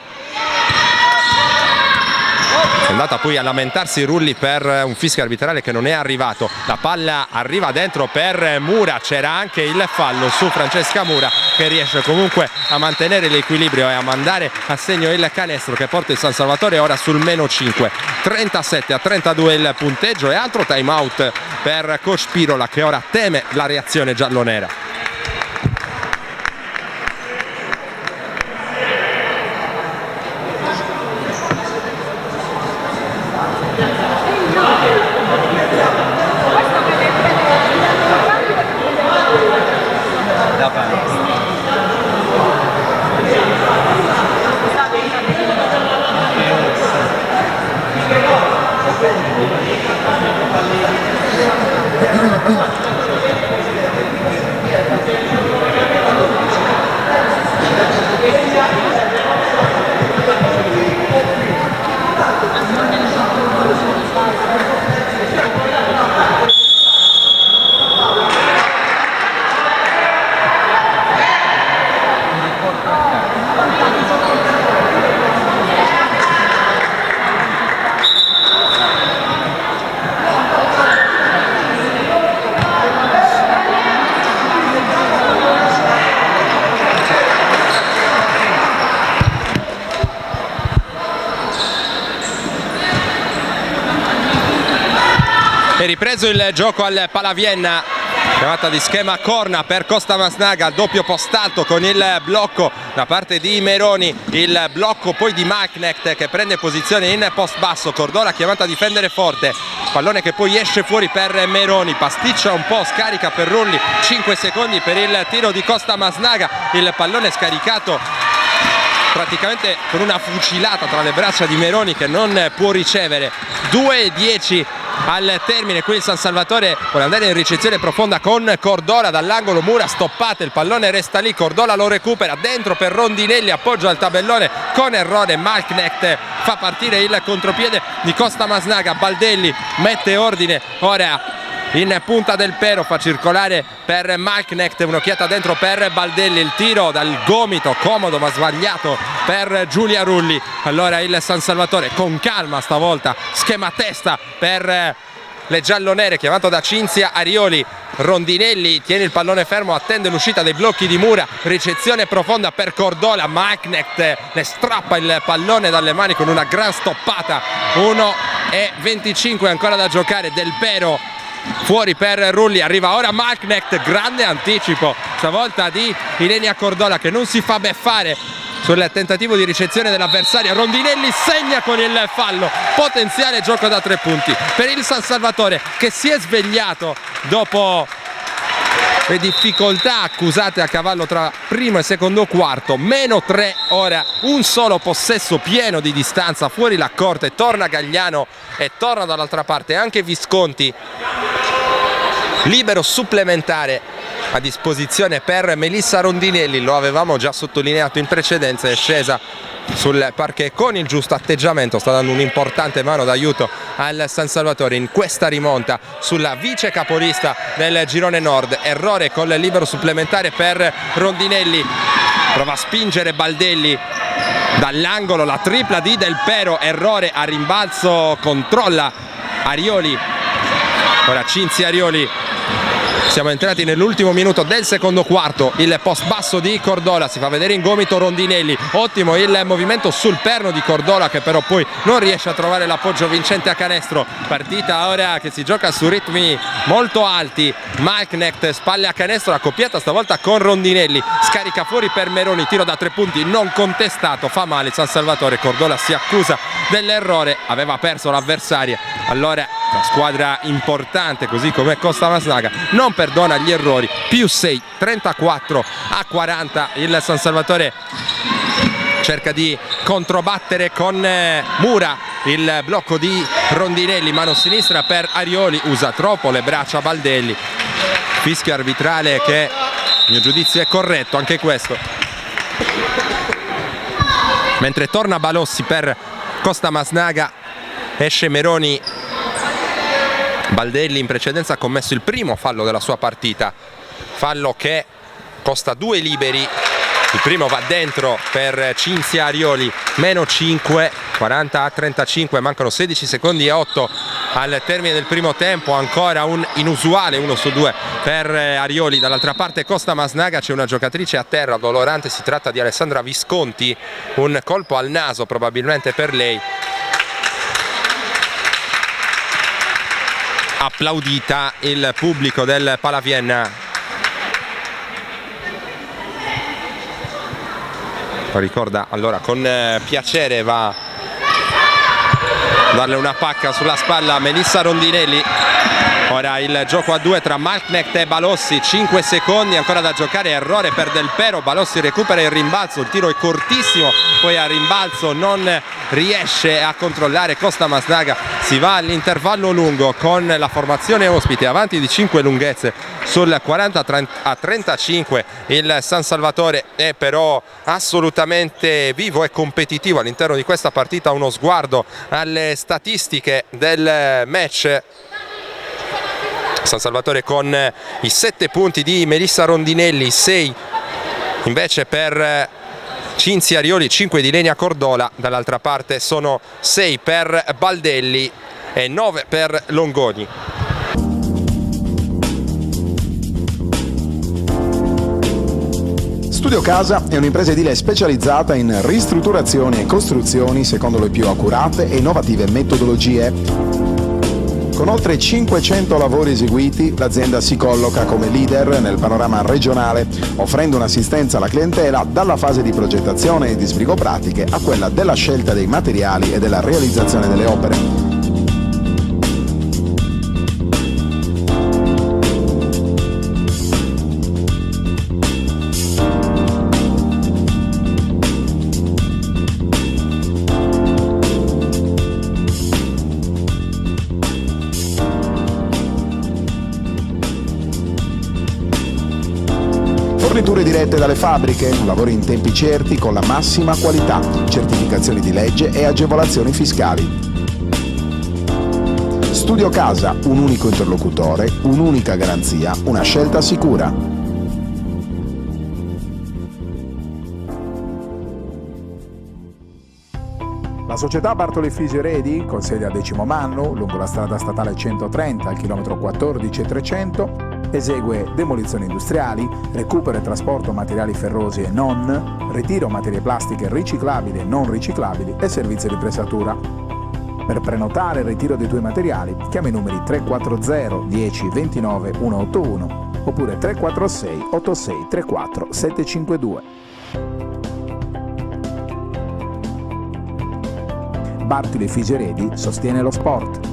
È andata poi a lamentarsi Rulli per un fischio arbitrale che non è arrivato. La palla arriva dentro per Mura, c'era anche il fallo su Francesca Mura, che riesce comunque a mantenere l'equilibrio e a mandare a segno il canestro che porta il San Salvatore ora sul -5. 37-32 il punteggio e altro time out per coach Pirola, che ora teme la reazione giallonera. È ripreso il gioco al Palavienna, chiamata di schema corna per Costa Masnaga, doppio post alto con il blocco da parte di Meroni, il blocco poi di Malknecht che prende posizione in post basso. Cordola chiamata a difendere forte, pallone che poi esce fuori per Meroni, pasticcia un po', scarica per Rulli, 5 secondi per il tiro di Costa Masnaga, il pallone scaricato praticamente con una fucilata tra le braccia di Meroni che non può ricevere. 2-10 al termine, qui il San Salvatore vuole andare in ricezione profonda con Cordola dall'angolo, Mura stoppate, il pallone resta lì, Cordola lo recupera dentro per Rondinelli, appoggia al tabellone con errore, Malknecht fa partire il contropiede di Costa Masnaga, Baldelli mette ordine ora in punta del pero, fa circolare per Malknecht, un'occhiata dentro per Baldelli, il tiro dal gomito comodo ma sbagliato per Giulia Rulli. Allora il San Salvatore con calma stavolta, schema testa per le giallonere chiamato da Cinzia Arioli. Rondinelli tiene il pallone fermo, attende l'uscita dei blocchi di Mura, ricezione profonda per Cordola, Malknecht le strappa il pallone dalle mani con una gran stoppata. 1:25 ancora da giocare, del pero fuori per Rulli, arriva ora Malknecht, grande anticipo stavolta di Ilenia Cordola che non si fa beffare sul tentativo di ricezione dell'avversaria. Rondinelli segna con il fallo, potenziale gioco da 3 punti per il San Salvatore che si è svegliato dopo le difficoltà accusate a cavallo tra primo e secondo quarto. -3 ora, un solo possesso pieno di distanza fuori la corte, torna Gagliano e torna dall'altra parte anche Visconti. Libero supplementare a disposizione per Melissa Rondinelli, lo avevamo già sottolineato in precedenza, è scesa sul parquet con il giusto atteggiamento, sta dando un'importante mano d'aiuto al San Salvatore in questa rimonta sulla vice capolista del girone nord. Errore col libero supplementare per Rondinelli, prova a spingere Baldelli dall'angolo, la tripla di Del Pero, errore a rimbalzo, controlla Arioli, ora Cinzia Arioli. Siamo entrati nell'ultimo minuto del secondo quarto, il post basso di Cordola, si fa vedere in gomito Rondinelli, ottimo il movimento sul perno di Cordola che però poi non riesce a trovare l'appoggio vincente a canestro. Partita ora che si gioca su ritmi molto alti, Malknecht spalle a canestro, accoppiata stavolta con Rondinelli, scarica fuori per Meroni, tiro da 3 punti non contestato, fa male San Salvatore, Cordola si accusa dell'errore, aveva perso l'avversaria. Allora la squadra importante così come Costa Masnaga non perdona gli errori, +6, 34-40, il San Salvatore cerca di controbattere con Mura, il blocco di Rondinelli, mano sinistra per Arioli, usa troppo le braccia Baldelli, fischio arbitrale che a mio giudizio è corretto anche questo. Mentre torna Balossi per Costa Masnaga, esce Meroni. Baldelli in precedenza ha commesso il primo fallo della sua partita, fallo che costa 2 liberi Il primo va dentro per Cinzia Arioli, meno 5, 40-35, mancano 16 secondi e 8 al termine del primo tempo. Ancora un inusuale 1 su 2 per Arioli. Dall'altra parte Costa Masnaga, c'è una giocatrice a terra dolorante, si tratta di Alessandra Visconti, un colpo al naso probabilmente per lei. Applaudita il pubblico del Palavienna. Ricorda allora con piacere, va a darle una pacca sulla spalla a Melissa Rondinelli. Ora il gioco a due tra Malknecht e Balossi, 5 secondi ancora da giocare, errore per Del Pero, Balossi recupera il rimbalzo, il tiro è cortissimo, poi a rimbalzo non riesce a controllare Costa Masnaga, si va all'intervallo lungo con la formazione ospite avanti di 5 lunghezze sul 40-35. Il San Salvatore è però assolutamente vivo e competitivo all'interno di questa partita. Uno sguardo alle statistiche del match. San Salvatore con i 7 punti di Melissa Rondinelli, 6 invece per Cinzia Arioli, 5 di Lenia Cordola, dall'altra parte sono 6 per Baldelli e 9 per Longoni. Studio Casa è un'impresa edile specializzata in ristrutturazioni e costruzioni secondo le più accurate e innovative metodologie. Con oltre 500 lavori eseguiti, l'azienda si colloca come leader nel panorama regionale, offrendo un'assistenza alla clientela dalla fase di progettazione e di sbrigo pratiche a quella della scelta dei materiali e della realizzazione delle opere. Forniture dirette dalle fabbriche, lavori in tempi certi con la massima qualità, certificazioni di legge e agevolazioni fiscali. Studio Casa, un unico interlocutore, un'unica garanzia, una scelta sicura. La società Bartoli Fisi Redi, con sede a Decimomannu, lungo la strada statale 130 al chilometro 14+300, esegue demolizioni industriali, recupero e trasporto materiali ferrosi e non, ritiro materie plastiche riciclabili e non riciclabili e servizio di pressatura. Per prenotare il ritiro dei tuoi materiali, chiama i numeri 340 10 29 181 oppure 346 86 34 752. Bartoli Fisi Redi sostiene lo sport.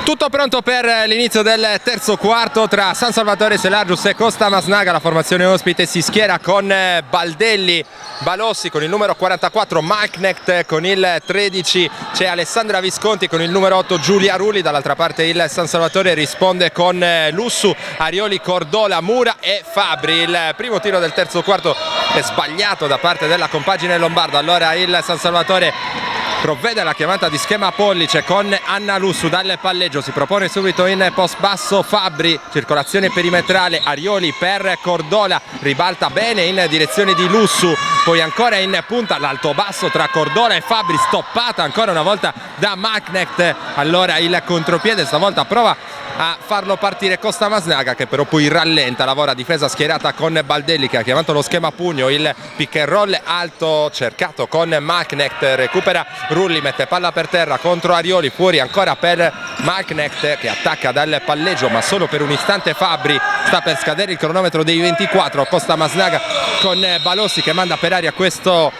Tutto pronto per l'inizio del terzo quarto tra San Salvatore Selargius e Costa Masnaga. La formazione ospite si schiera con Baldelli, Balossi con il numero 44, Malknecht con il 13, c'è Alessandra Visconti con il numero 8, Giulia Rulli. Dall'altra parte il San Salvatore risponde con Lussu, Arioli, Cordola, Mura e Fabri. Il primo tiro del terzo quarto è sbagliato da parte della compagine lombarda. Allora il San Salvatore provvede alla chiamata di schema pollice con Anna Lussu dal palleggio, si propone subito in post basso Fabri, circolazione perimetrale, Arioli per Cordola, ribalta bene in direzione di Lussu, poi ancora in punta l'alto basso tra Cordola e Fabri, stoppata ancora una volta da Malknecht. Allora il contropiede, stavolta prova a farlo partire Costa Masnaga, che però poi rallenta, lavora difesa schierata con Baldelli che ha chiamato lo schema pugno, il pick and roll alto cercato con Malknecht, recupera Rulli, mette palla per terra contro Arioli, fuori ancora per Malknecht che attacca dal palleggio ma solo per un istante. Fabri, sta per scadere il cronometro dei 24, Costa Masnaga con Balossi che manda per aria questo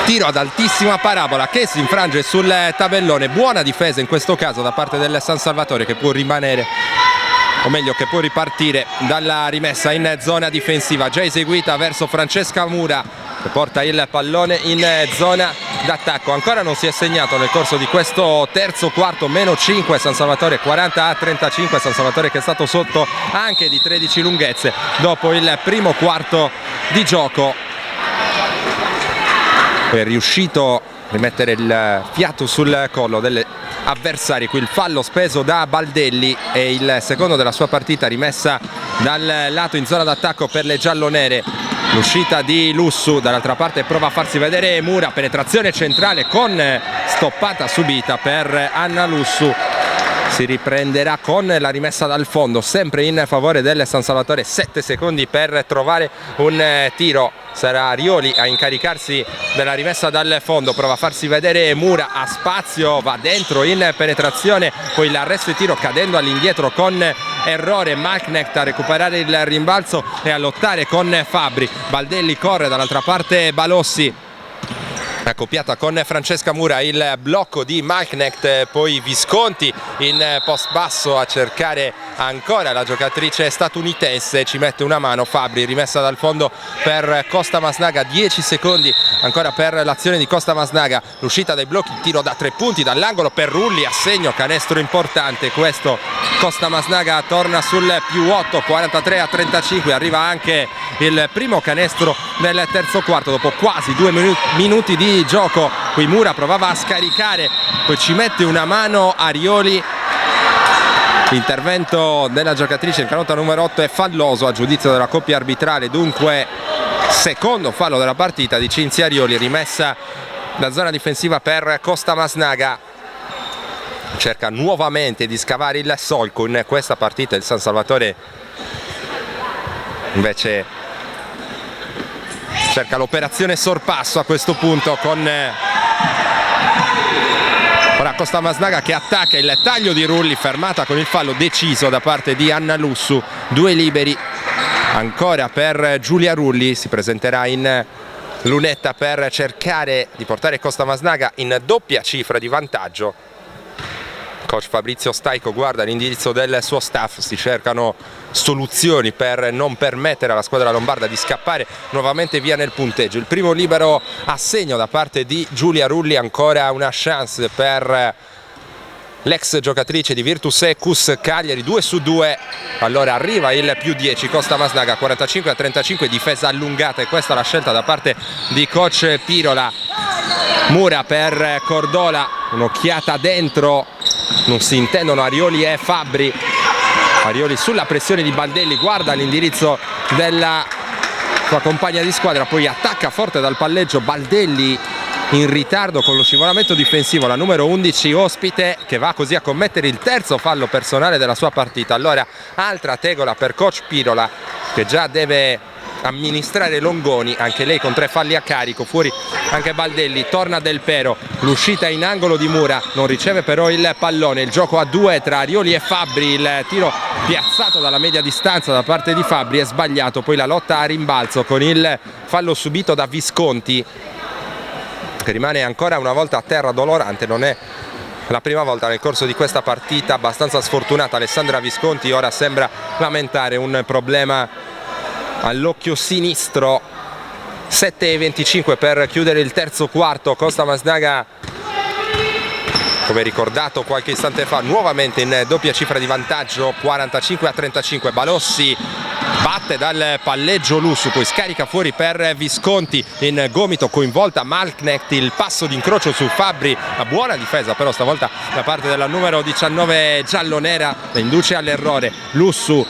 tiro ad altissima parabola che si infrange sul tabellone. Buona difesa in questo caso da parte del San Salvatore che può rimanere o meglio che può ripartire dalla rimessa in zona difensiva, già eseguita verso Francesca Mura, che porta il pallone in zona d'attacco. Ancora non si è segnato nel corso di questo terzo quarto, -5 San Salvatore, 40-35, San Salvatore che è stato sotto anche di 13 lunghezze dopo il primo quarto di gioco. È riuscito a rimettere il fiato sul collo delle avversari. Qui il fallo speso da Baldelli, è il secondo della sua partita, rimessa dal lato in zona d'attacco per le giallonere. L'uscita di Lussu, dall'altra parte prova a farsi vedere Mura, penetrazione centrale con stoppata subita per Anna Lussu. Si riprenderà con la rimessa dal fondo, sempre in favore del San Salvatore. 7 secondi per trovare un tiro. Sarà Rioli a incaricarsi della rimessa dal fondo, prova a farsi vedere Mura, a spazio, va dentro in penetrazione, poi l'arresto e tiro cadendo all'indietro con errore. Malknecht a recuperare il rimbalzo e a lottare con Fabbri. Baldelli corre, dall'altra parte Balossi accoppiata con Francesca Mura, il blocco di Malknecht, poi Visconti in post basso a cercare ancora la giocatrice statunitense, ci mette una mano Fabbri, rimessa dal fondo per Costa Masnaga. 10 secondi ancora per l'azione di Costa Masnaga, l'uscita dai blocchi, il tiro da 3 punti dall'angolo per Rulli, a segno, canestro importante questo. Costa Masnaga torna sul +8, 43-35, arriva anche il primo canestro del terzo quarto dopo quasi 2 minuti di gioco. Qui Mura provava a scaricare, poi ci mette una mano Arioli. L'intervento della giocatrice in canota numero 8 è falloso a giudizio della coppia arbitrale, dunque secondo fallo della partita di Cinzia Arioli, rimessa da zona difensiva per Costa Masnaga. Cerca nuovamente di scavare il solco in questa partita il San Salvatore, invece cerca l'operazione sorpasso a questo punto con ora Costa Masnaga che attacca, il taglio di Rulli, fermata con il fallo deciso da parte di Anna Lussu. 2 liberi ancora per Giulia Rulli, si presenterà in lunetta per cercare di portare Costa Masnaga in doppia cifra di vantaggio. Coach Fabrizio Staico guarda l'indirizzo del suo staff, si cercano soluzioni per non permettere alla squadra lombarda di scappare nuovamente via nel punteggio. Il primo libero a segno da parte di Giulia Rulli, ancora una chance per l'ex giocatrice di Virtus Ecus Cagliari, 2 su 2. Allora arriva il +10, Costa Masnaga, 45-35, difesa allungata, e questa è la scelta da parte di coach Pirola. Mura per Cordola, un'occhiata dentro, non si intendono Arioli e Fabbri. Arioli sulla pressione di Baldelli, guarda l'indirizzo della sua compagna di squadra, poi attacca forte dal palleggio Baldelli, in ritardo con lo scivolamento difensivo, la numero 11 ospite, che va così a commettere il terzo fallo personale della sua partita. Allora altra tegola per coach Pirola, che già deve amministrare Longoni, anche lei con 3 falli a carico. Fuori anche Baldelli, torna Del Pero, l'uscita in angolo di Mura, non riceve però il pallone. Il gioco a 2 tra Arioli e Fabbri, il tiro piazzato dalla media distanza da parte di Fabbri è sbagliato, poi la lotta a rimbalzo con il fallo subito da Visconti, che rimane ancora una volta a terra dolorante. Non è la prima volta nel corso di questa partita, abbastanza sfortunata Alessandra Visconti, ora sembra lamentare un problema all'occhio sinistro. 7:25 per chiudere il terzo quarto. Costa Masnaga, come ricordato qualche istante fa, nuovamente in doppia cifra di vantaggio, 45-35. Balossi batte dal palleggio Lussu, poi scarica fuori per Visconti, in gomito coinvolta Malknecht, il passo d'incrocio su Fabbri, la buona difesa però stavolta da parte della numero 19 giallonera, la induce all'errore. Lussu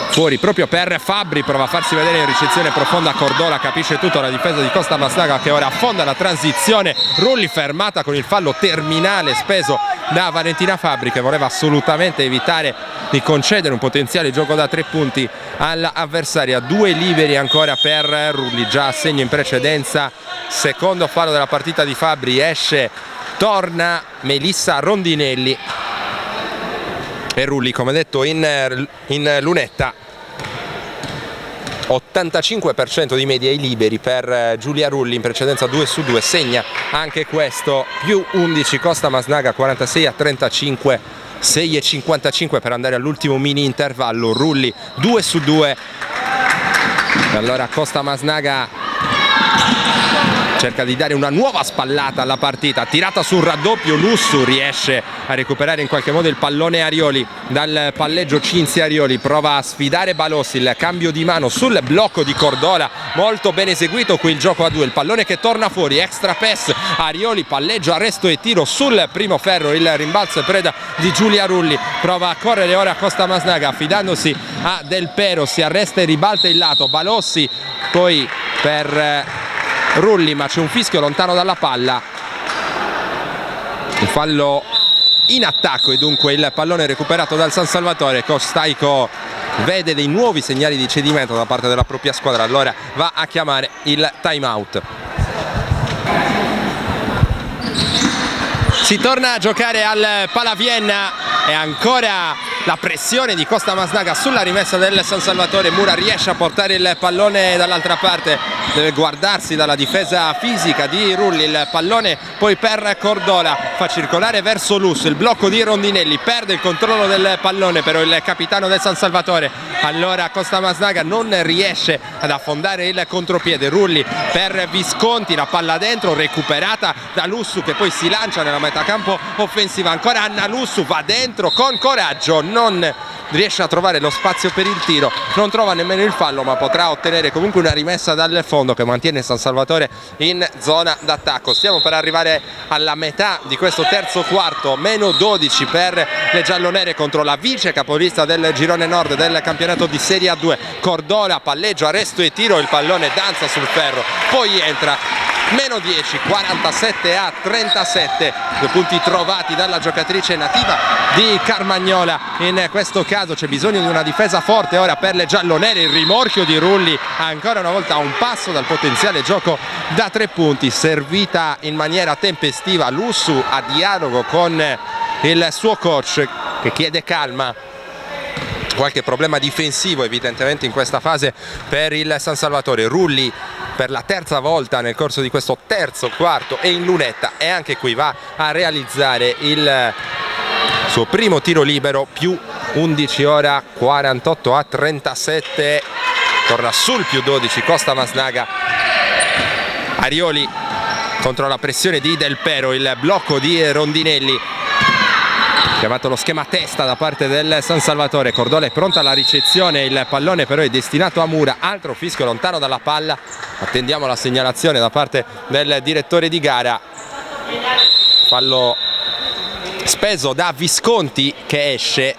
fuori proprio per Fabbri, prova a farsi vedere in ricezione profonda. Cordola capisce tutto, la difesa di Costa Masnaga che ora affonda la transizione. Rulli fermata con il fallo terminale speso da Valentina Fabbri, che voleva assolutamente evitare di concedere un potenziale gioco da 3 punti all'avversaria. 2 liberi ancora per Rulli, già a segno in precedenza. Secondo fallo della partita di Fabbri, esce, torna Melissa Rondinelli e Rulli, come detto, in lunetta. 85% di media ai liberi per Giulia Rulli, in precedenza 2 su 2, segna anche questo. +11 Costa Masnaga, 46-35, 6,55 per andare all'ultimo mini intervallo. Rulli 2-2. Allora Costa Masnaga cerca di dare una nuova spallata alla partita, tirata sul raddoppio. Lussu riesce a recuperare in qualche modo il pallone. Arioli dal palleggio. Cinzia Arioli prova a sfidare Balossi, il cambio di mano sul blocco di Cordola, molto ben eseguito qui il gioco a due, il pallone che torna fuori, extra pass, Arioli, palleggio, arresto e tiro sul primo ferro, il rimbalzo e preda di Giulia Rulli. Prova a correre ora Costa Masnaga affidandosi a Del Pero, si arresta e ribalta il lato. Balossi poi per Rulli, ma c'è un fischio lontano dalla palla, un fallo in attacco e dunque il pallone recuperato dal San Salvatore. Costaico vede dei nuovi segnali di cedimento da parte della propria squadra, allora va a chiamare il time out. Si torna a giocare al Palavienna e ancora la pressione di Costa Masnaga sulla rimessa del San Salvatore. Mura riesce a portare il pallone dall'altra parte, deve guardarsi dalla difesa fisica di Rulli, il pallone poi per Cordola, fa circolare verso Lussu, il blocco di Rondinelli, perde il controllo del pallone però il capitano del San Salvatore. Allora Costa Masnaga non riesce ad affondare il contropiede. Rulli per Visconti, la palla dentro, recuperata da Lussu che poi si lancia nella metà campo offensiva. Ancora Anna Lussu, va dentro con coraggio, non riesce a trovare lo spazio per il tiro, non trova nemmeno il fallo, ma potrà ottenere comunque una rimessa dal fondo che mantiene San Salvatore in zona d'attacco. Stiamo per arrivare alla metà di questo terzo quarto, meno 12 per le giallonere contro la vice capolista del girone nord del campionato di Serie A2. Cordola, palleggio, arresto e tiro, il pallone danza sul ferro, poi entra. Meno 10, 47-37, 2 punti trovati dalla giocatrice nativa di Carmagnola. In questo caso c'è bisogno di una difesa forte ora per le giallonere. Il rimorchio di Rulli, ancora una volta a un passo dal potenziale gioco da 3 punti, servita in maniera tempestiva. Lussu a dialogo con il suo coach che chiede calma. Qualche problema difensivo evidentemente in questa fase per il San Salvatore. Rulli per la terza volta nel corso di questo terzo quarto è in lunetta e anche qui va a realizzare il suo primo tiro libero, più 11 ora, 48-37, torna sul più 12 Costa Masnaga. Arioli contro la pressione di Del Pero, il blocco di Rondinelli, chiamato lo schema testa da parte del San Salvatore. Cordola è pronta alla ricezione, il pallone però è destinato a Mura, altro fischio lontano dalla palla, attendiamo la segnalazione da parte del direttore di gara. Fallo speso da Visconti che esce.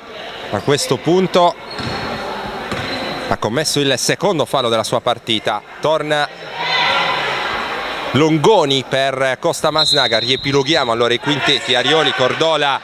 A questo punto ha commesso il secondo fallo della sua partita. Torna Longoni per Costa Masnaga. Riepiloghiamo allora i quintetti: Arioli, Cordola,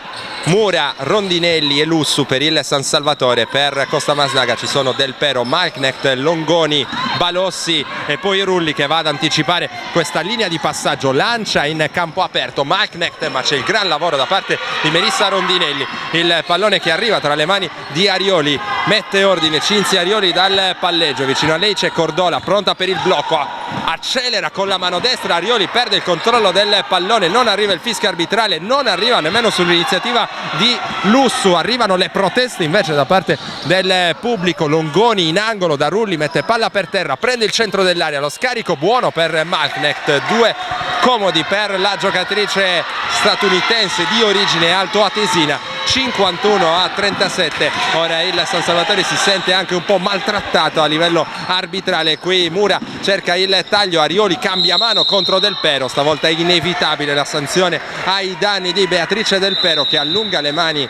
Mura, Rondinelli e Lussu per il San Salvatore. Per Costa Masnaga ci sono Del Pero, Malknecht, Longoni, Balossi e poi Rulli che va ad anticipare questa linea di passaggio, lancia in campo aperto Malknecht, ma c'è il gran lavoro da parte di Melissa Rondinelli. Il pallone che arriva tra le mani di Arioli, mette ordine Cinzia Arioli dal palleggio, vicino a lei c'è Cordola pronta per il blocco, accelera con la mano destra, Arioli perde il controllo del pallone, non arriva il fischio arbitrale, non arriva nemmeno sull'iniziativa di Lussu, arrivano le proteste invece da parte del pubblico. Longoni in angolo da Rulli, mette palla per terra, prende il centro dell'area, lo scarico buono per Malknecht, 2 comodi per la giocatrice statunitense di origine altoatesina. 51-37, ora il San Salvatore si sente anche un po' maltrattato a livello arbitrale. Qui Mura cerca il taglio, Arioli cambia mano contro Del Pero, stavolta è inevitabile la sanzione ai danni di Beatrice Del Pero che allunga le mani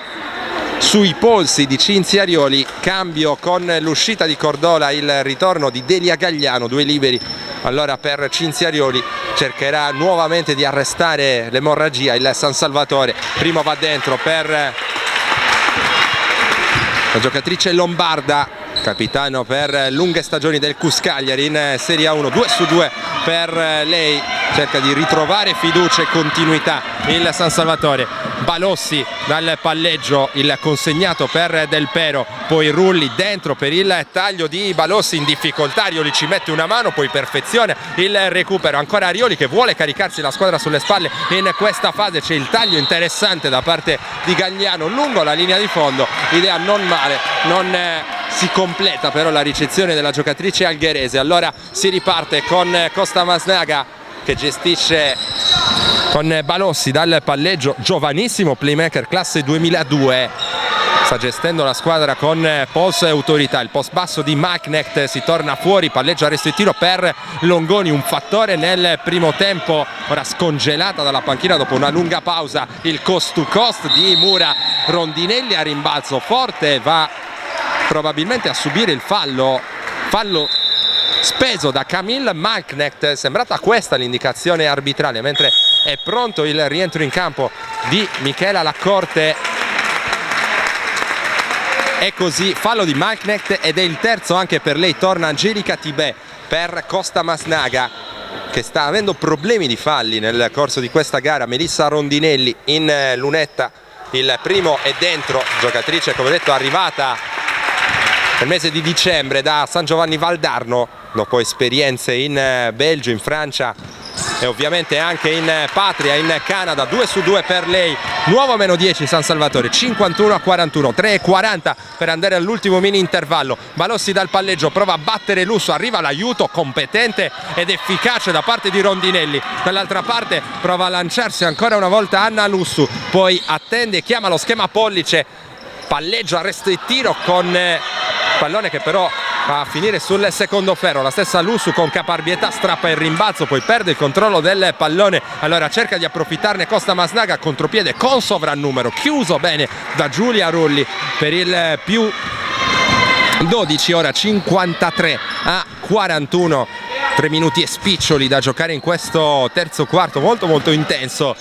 sui polsi di Cinzia Arioli. Cambio con l'uscita di Cordola, il ritorno di Delia Gagliano, 2 liberi allora per Cinzia Arioli, cercherà nuovamente di arrestare l'emorragia il San Salvatore. Primo va dentro per la giocatrice lombarda, capitano per lunghe stagioni del Cuscagliari in Serie A1, 2-2 per lei, cerca di ritrovare fiducia e continuità il San Salvatore. Balossi dal palleggio, il consegnato per Del Pero, poi Rulli dentro per il taglio di Balossi in difficoltà, Arioli ci mette una mano, poi perfeziona il recupero, ancora Arioli che vuole caricarsi la squadra sulle spalle in questa fase, c'è il taglio interessante da parte di Gagliano lungo la linea di fondo, idea non male, non si completa però la ricezione della giocatrice algherese. Allora si riparte con Costa Masnaga che gestisce con Balossi dal palleggio, giovanissimo playmaker classe 2002, sta gestendo la squadra con polso e autorità. Il post basso di Malknecht, si torna fuori, palleggio, arresto e tiro per Longoni, un fattore nel primo tempo, ora scongelata dalla panchina dopo una lunga pausa il coast to coast di Mura. Rondinelli a rimbalzo forte, va probabilmente a subire il fallo speso da Camille Malknecht, sembrata questa l'indicazione arbitrale, mentre è pronto il rientro in campo di Michela Laccorte. È così, fallo di Malknecht ed è il terzo anche per lei, torna Angelica Tibè per Costa Masnaga che sta avendo problemi di falli nel corso di questa gara. Melissa Rondinelli in lunetta, il primo è dentro, giocatrice come detto arrivata nel mese di dicembre da San Giovanni Valdarno dopo esperienze in Belgio, in Francia e ovviamente anche in patria, in Canada. 2 su 2 per lei, nuovo meno 10 San Salvatore, 51-41, 3:40 per andare all'ultimo mini intervallo. Balossi dal palleggio prova a battere Lusso, arriva l'aiuto competente ed efficace da parte di Rondinelli, dall'altra parte prova a lanciarsi ancora una volta Anna Lussu, poi attende e chiama lo schema pollice, palleggio, arresto e tiro con pallone che però va a finire sul secondo ferro. La stessa Lussu con caparbietà strappa il rimbalzo, poi perde il controllo del pallone, allora cerca di approfittarne Costa Masnaga, contropiede con sovrannumero, chiuso bene da Giulia Rulli per il più 12, ora 53-41, 3 minuti e spiccioli da giocare in questo terzo quarto molto intenso.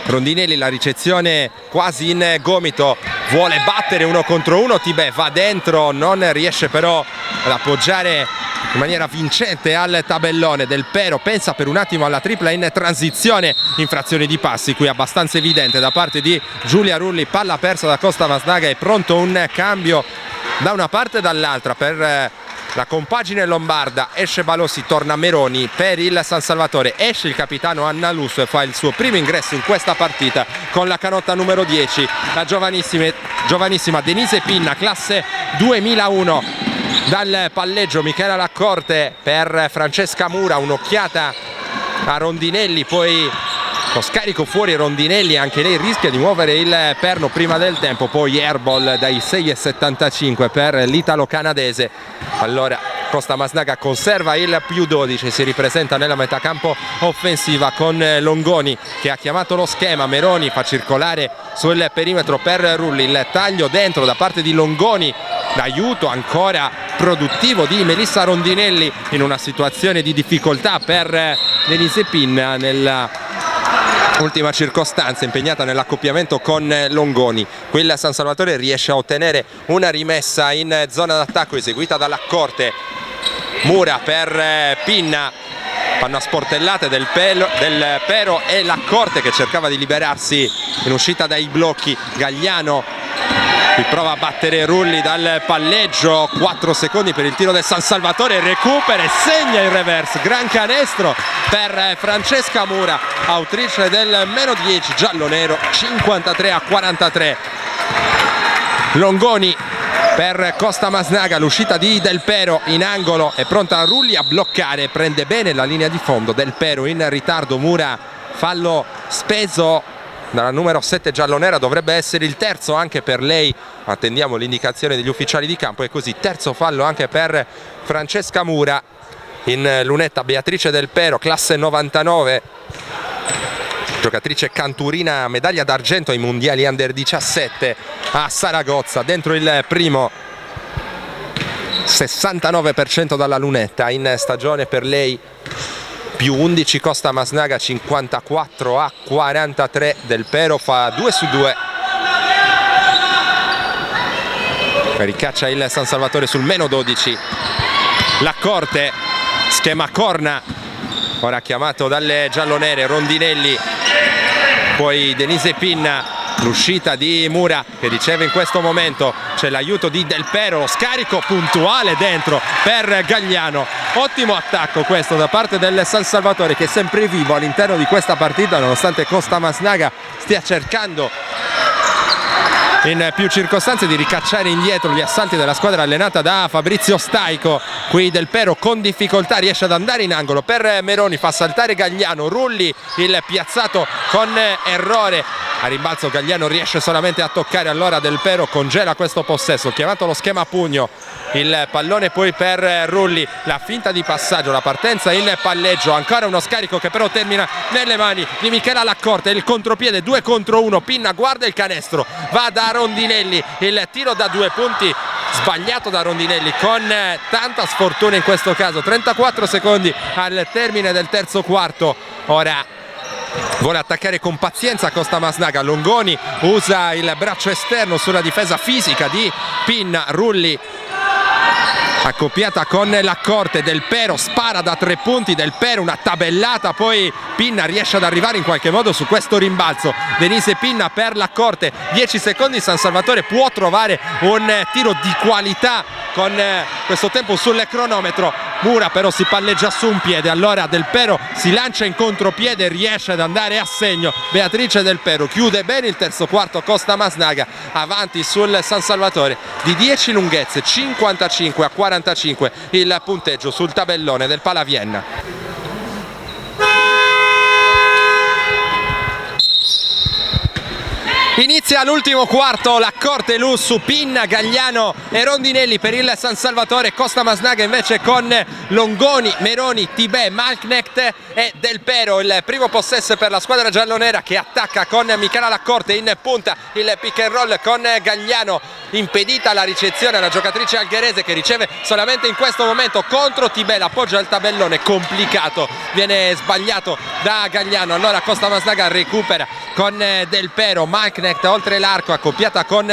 Rondinelli, la ricezione quasi in gomito, vuole battere 1 contro 1, Tibè va dentro, non riesce però ad appoggiare in maniera vincente al tabellone. Del Pero pensa per un attimo alla tripla in transizione, infrazione di passi qui abbastanza evidente da parte di Giulia Rulli, palla persa da Costa Masnaga, è pronto un cambio da una parte e dall'altra per la compagine lombarda. Esce Balossi, torna Meroni per il San Salvatore, esce il capitano Anna Lusso e fa il suo primo ingresso in questa partita con la canotta numero 10, la giovanissima Denise Pinna, classe 2001. Dal palleggio Michela Laccorte per Francesca Mura, un'occhiata a Rondinelli, poi lo scarico fuori Rondinelli, anche lei rischia di muovere il perno prima del tempo, poi airball dai 6,75 per l'italo-canadese. Allora Costa Masnaga conserva il più 12, si ripresenta nella metà campo offensiva con Longoni che ha chiamato lo schema, Meroni fa circolare sul perimetro per Rulli, il taglio dentro da parte di Longoni, l'aiuto ancora produttivo di Melissa Rondinelli in una situazione di difficoltà per Denise Pinna nella ultima circostanza, impegnata nell'accoppiamento con Longoni. Qui il San Salvatore riesce a ottenere una rimessa in zona d'attacco eseguita dalla Corte. Mura per Pinna, fanno a sportellate del Pero e la Corte che cercava di liberarsi in uscita dai blocchi. Gagliano qui prova a battere Rulli dal palleggio, 4 secondi per il tiro del San Salvatore, recupera e segna il reverse, gran canestro per Francesca Mura, autrice del meno 10 giallo-nero, 53-43. Longoni per Costa Masnaga, l'uscita di Del Pero in angolo, è pronta Rulli a bloccare, prende bene la linea di fondo, Del Pero in ritardo, Mura fallo speso dalla numero 7 giallonera, dovrebbe essere il terzo anche per lei, attendiamo l'indicazione degli ufficiali di campo, e così terzo fallo anche per Francesca Mura. In lunetta Beatrice Del Pero, classe 99, giocatrice canturina, medaglia d'argento ai mondiali under 17 a Saragozza, dentro il primo, 69% dalla lunetta in stagione per lei, più 11 Costa Masnaga, 54-43. Del Pero fa 2 su 2, ricaccia il San Salvatore sul meno 12. La Corte, schema corna, ora chiamato dalle giallonere, Rondinelli, poi Denise Pinna l'uscita di Mura che riceve in questo momento, c'è l'aiuto di Del Pero, lo scarico puntuale dentro per Gagliano. Ottimo attacco questo da parte del San Salvatore, che è sempre vivo all'interno di questa partita, nonostante Costamasnaga stia cercando in più circostanze di ricacciare indietro gli assalti della squadra allenata da Fabrizio Staico. Qui Del Pero con difficoltà riesce ad andare in angolo per Meroni, fa saltare Gagliano, Rulli il piazzato con errore. A rimbalzo Gagliano riesce solamente a toccare, allora Del Pero congela questo possesso, chiamato lo schema a pugno. Il pallone poi per Rulli, la finta di passaggio, la partenza in palleggio, ancora uno scarico che però termina nelle mani di Michela Laccorte, il contropiede 2 contro 1, Pinna guarda il canestro, va da Rondinelli, il tiro da 2 punti sbagliato da Rondinelli con tanta sfortuna in questo caso. 34 secondi al termine del terzo quarto, ora vuole attaccare con pazienza Costamasnaga, Longoni usa il braccio esterno sulla difesa fisica di Pinna, Rulli accoppiata con Laccorte, Del Pero spara da 3 punti, Del Pero una tabellata, poi Pinna riesce ad arrivare in qualche modo su questo rimbalzo. Denise Pinna per Laccorte, 10 secondi, San Salvatore può trovare un tiro di qualità con questo tempo sul cronometro. Mura però si palleggia su un piede, allora Del Pero si lancia in contropiede e riesce ad andare a segno. Beatrice Del Pero chiude bene il terzo quarto, Costamasnaga avanti sul San Salvatore di 10 lunghezze, 55-45 il punteggio sul tabellone del Palavienna. Inizia l'ultimo quarto, Laccorte, Lussu, Pinna, Gagliano e Rondinelli per il San Salvatore. Costamasnaga invece con Longoni, Meroni, Tibè, Malknecht e Del Pero. Il primo possesso per la squadra giallonera che attacca con Michela Laccorte in punta, il pick and roll con Gagliano, impedita la ricezione alla giocatrice algherese che riceve solamente in questo momento contro Tibè, l'appoggio al tabellone complicato, viene sbagliato da Gagliano, allora Costamasnaga recupera con Del Pero, Malknecht oltre l'arco accoppiata con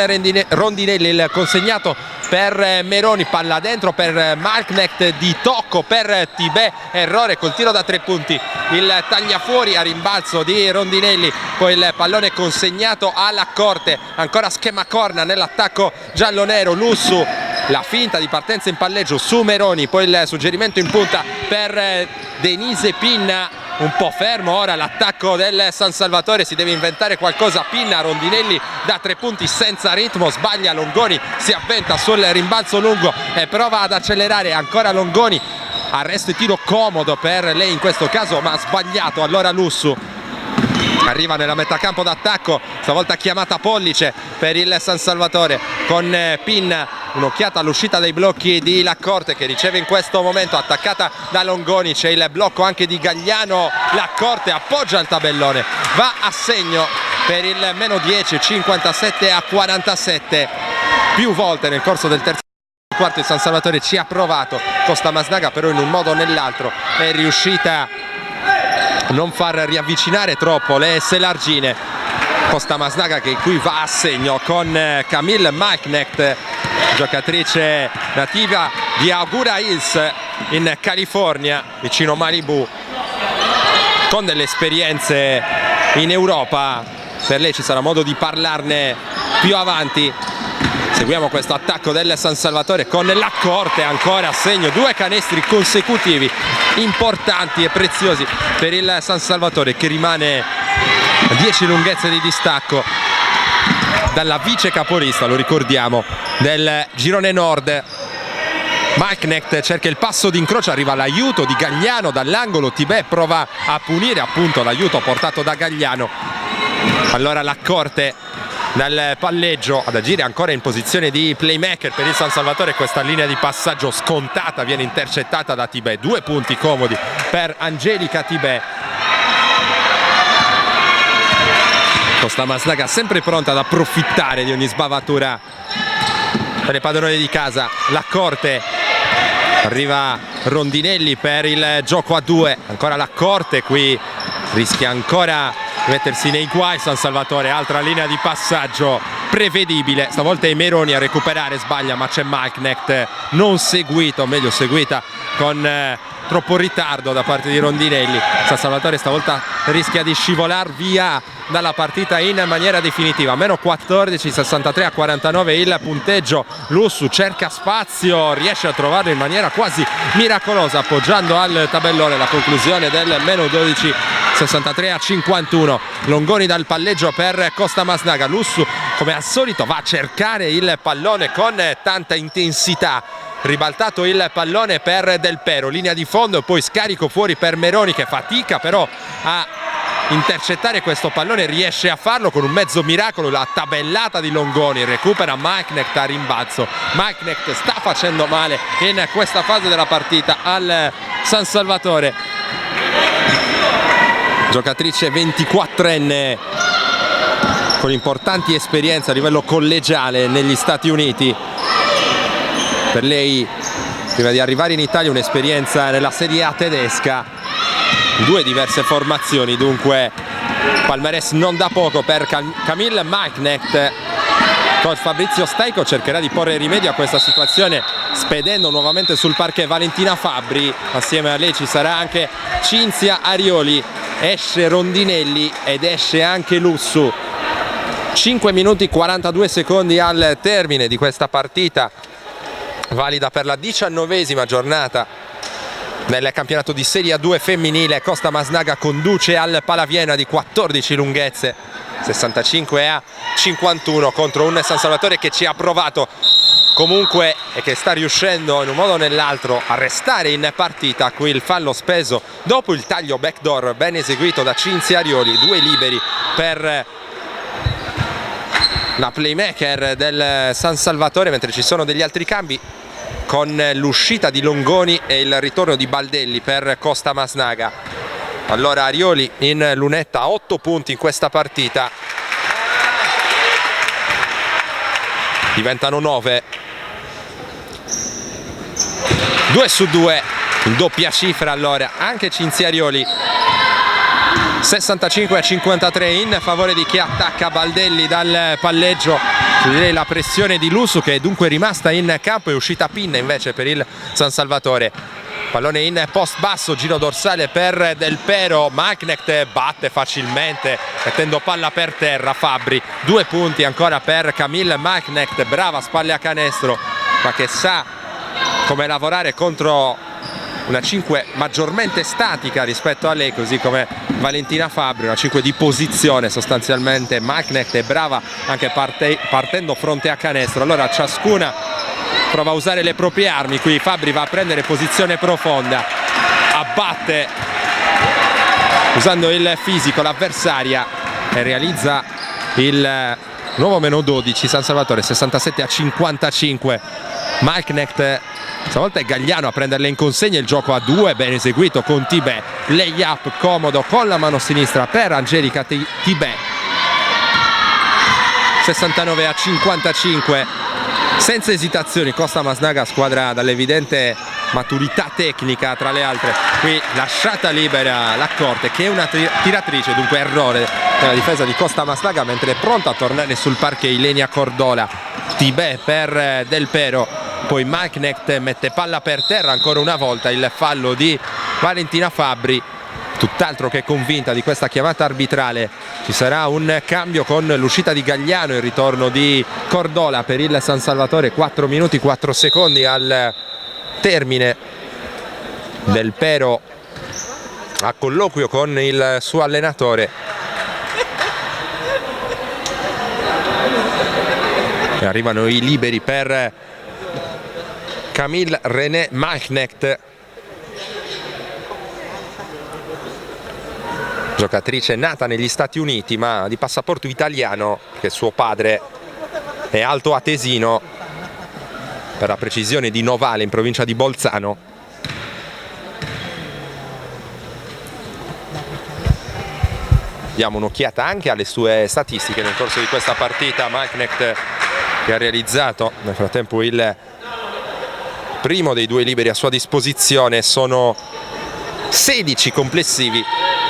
Rondinelli, il consegnato per Meroni, palla dentro per Malknecht di tocco per Tibè, errore col tiro da 3 punti, il tagliafuori a rimbalzo di Rondinelli, poi il pallone consegnato alla Corte, ancora schema corna nell'attacco giallonero. Lussu, la finta di partenza in palleggio su Meroni, poi il suggerimento in punta per Denise Pinna, un po' fermo ora l'attacco del San Salvatore, si deve inventare qualcosa. Pinna, Rondinelli da 3 punti senza ritmo, sbaglia Longoni, si avventa sul rimbalzo lungo e prova ad accelerare, ancora Longoni, arresto e tiro comodo per lei in questo caso ma sbagliato, allora Lussu arriva nella metà campo d'attacco, stavolta chiamata Pollice per il San Salvatore con Pinna, un'occhiata all'uscita dei blocchi di Laccorte che riceve in questo momento, attaccata da Longoni, c'è il blocco anche di Gagliano, Laccorte appoggia il tabellone, va a segno per il meno 10, 57-47, più volte nel corso del terzo quarto il San Salvatore ci ha provato, Costamasnaga però in un modo o nell'altro è riuscita a non far riavvicinare troppo le Selargine. Costamasnaga che qui va a segno con Camille Malknecht, giocatrice nativa di Augura Hills in California, vicino Malibu, con delle esperienze in Europa. Per lei ci sarà modo di parlarne più avanti. Seguiamo questo attacco del San Salvatore con Laccorte, ancora a segno, 2 canestri consecutivi importanti e preziosi per il San Salvatore che rimane a 10 lunghezze di distacco dalla vice capolista, lo ricordiamo, del girone nord. Malknecht cerca il passo d'incrocio, arriva l'aiuto di Gagliano dall'angolo, Tibè prova a punire appunto l'aiuto portato da Gagliano, allora Laccorte dal palleggio ad agire ancora in posizione di playmaker per il San Salvatore. Questa linea di passaggio scontata viene intercettata da Tibè, 2 punti comodi per Angelica Tibè. Costamasnaga sempre pronta ad approfittare di ogni sbavatura per le padrone di casa. Laccorte, arriva Rondinelli per il gioco a 2, ancora Laccorte, qui rischia ancora mettersi nei guai San Salvatore, altra linea di passaggio prevedibile, stavolta è Meroni a recuperare, sbaglia ma c'è Malknecht non seguito, meglio seguita con troppo ritardo da parte di Rondinelli. San Salvatore stavolta rischia di scivolar via dalla partita in maniera definitiva. Meno 14, 63-49 il punteggio. Lussu cerca spazio, riesce a trovarlo in maniera quasi miracolosa appoggiando al tabellone. La conclusione del meno 12, 63-51. Longoni dal palleggio per Costa Masnaga. Lussu come al solito va a cercare il pallone con tanta intensità. Ribaltato il pallone per Del Pero, linea di fondo, poi scarico fuori per Meroni che fatica però a intercettare questo pallone, riesce a farlo con un mezzo miracolo. La tabellata di Longoni, recupera Maiknecht a rimbalzo. Maiknecht sta facendo male in questa fase della partita al San Salvatore. Giocatrice 24enne con importanti esperienze a livello collegiale negli Stati Uniti. Per lei, prima di arrivare in Italia, un'esperienza nella Serie A tedesca, due diverse formazioni, dunque palmarès non da poco per Camille Maiknecht. Coach Fabrizio Staico cercherà di porre rimedio a questa situazione spedendo nuovamente sul parquet Valentina Fabbri. Assieme a lei ci sarà anche Cinzia Arioli, esce Rondinelli ed esce anche Lussu. 5 minuti 42 secondi al termine di questa partita, valida per la 19ª giornata nel campionato di Serie A2 femminile. Costa Masnaga conduce al Palaviena di 14 lunghezze, 65-51 contro un San Salvatore che ci ha provato comunque e che sta riuscendo in un modo o nell'altro a restare in partita. Qui il fallo speso dopo il taglio backdoor ben eseguito da Cinzia Arioli. Due liberi per la playmaker del San Salvatore, mentre ci sono degli altri cambi con l'uscita di Longoni e il ritorno di Baldelli per Costa Masnaga. Allora Arioli in lunetta a 8 punti in questa partita, diventano 9, 2 su 2 in doppia cifra. Allora anche Cinzia Arioli, 65-53 in favore di chi attacca Baldelli dal palleggio. Direi la pressione di Lussu, che è dunque rimasta in campo, è uscita pinna invece per il San Salvatore. Pallone in post basso, giro dorsale per Del Pero. Maiknecht batte facilmente mettendo palla per terra. Fabbri, 2 punti ancora per Camille Maiknecht, brava a spalle a canestro ma che sa come lavorare contro una 5 maggiormente statica rispetto a lei, così come Valentina Fabbri, una 5 di posizione sostanzialmente. Maiknecht è brava anche partendo fronte a canestro. Allora ciascuna prova a usare le proprie armi. Qui Fabbri va a prendere posizione profonda, abbatte usando il fisico l'avversaria e realizza il nuovo meno 12. San Salvatore 67-55. Maiknecht, stavolta è Gagliano a prenderle in consegna. Il gioco a 2 ben eseguito con Tibè, lay up comodo con la mano sinistra per Angelica Tibè. 69-55, senza esitazioni Costa Masnaga, squadra dall'evidente maturità tecnica tra le altre. Qui lasciata libera l'Accorte che è una tiratrice, dunque errore nella difesa di Costa Masnaga, mentre è pronta a tornare sul parquet Ilenia Cordola. Tibè per Del Pero, poi Maiknecht mette palla per terra ancora una volta. Il fallo di Valentina Fabbri, tutt'altro che convinta di questa chiamata arbitrale. Ci sarà un cambio con l'uscita di Gagliano e il ritorno di Cordola per il San Salvatore. 4 minuti 4 secondi al termine. Del Pero a colloquio con il suo allenatore. E arrivano i liberi per Camille René Maiknecht, giocatrice nata negli Stati Uniti ma di passaporto italiano, che suo padre è alto atesino, per la precisione di Novale in provincia di Bolzano. Diamo un'occhiata anche alle sue statistiche nel corso di questa partita. Maiknecht che ha realizzato nel frattempo il primo dei 2 liberi a sua disposizione. Sono 16 complessivi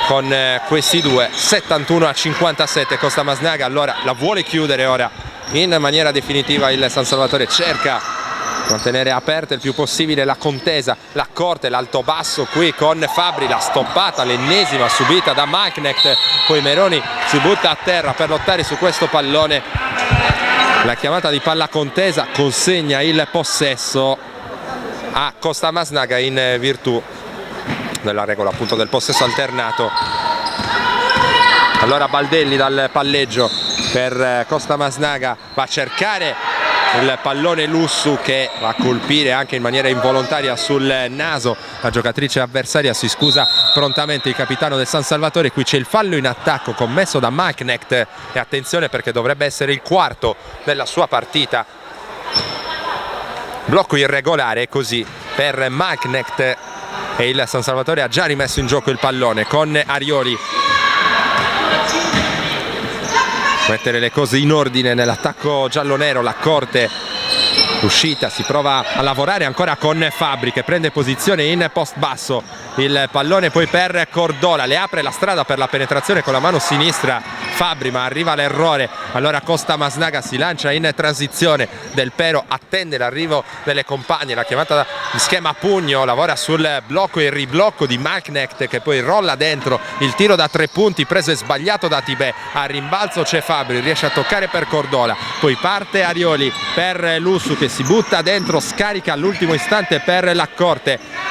con questi due. 71-57 Costa Masnaga. Allora la vuole chiudere ora in maniera definitiva il San Salvatore, cerca mantenere aperta il più possibile la contesa, la corte, l'alto basso qui con Fabbri, la stoppata, l'ennesima subita da Macknecht, poi Meroni si butta a terra per lottare su questo pallone, la chiamata di palla contesa consegna il possesso a Costamasnaga in virtù della regola appunto del possesso alternato. Allora Baldelli dal palleggio per Costamasnaga, va a cercare il pallone Lussu che va a colpire anche in maniera involontaria sul naso la giocatrice avversaria, si scusa prontamente il capitano del San Salvatore. Qui c'è il fallo in attacco commesso da Macknecht e attenzione perché dovrebbe essere il quarto della sua partita. Blocco irregolare così per Macknecht e il San Salvatore ha già rimesso in gioco il pallone con Arioli. Mettere le cose in ordine nell'attacco giallonero, la corte, l'uscita, si prova a lavorare ancora con Fabbri che prende posizione in post basso, il pallone poi per Cordola, le apre la strada per la penetrazione con la mano sinistra Fabbri ma arriva l'errore, allora Costamasnaga si lancia in transizione, Del Pero attende l'arrivo delle compagne, la chiamata di schema pugno, lavora sul blocco e il riblocco di Macknecht che poi rolla dentro, il tiro da 3 punti preso e sbagliato da Tibè, a rimbalzo c'è Fabbri, riesce a toccare per Cordola, poi parte Arioli per Lussu che si butta dentro, scarica all'ultimo istante per la corte,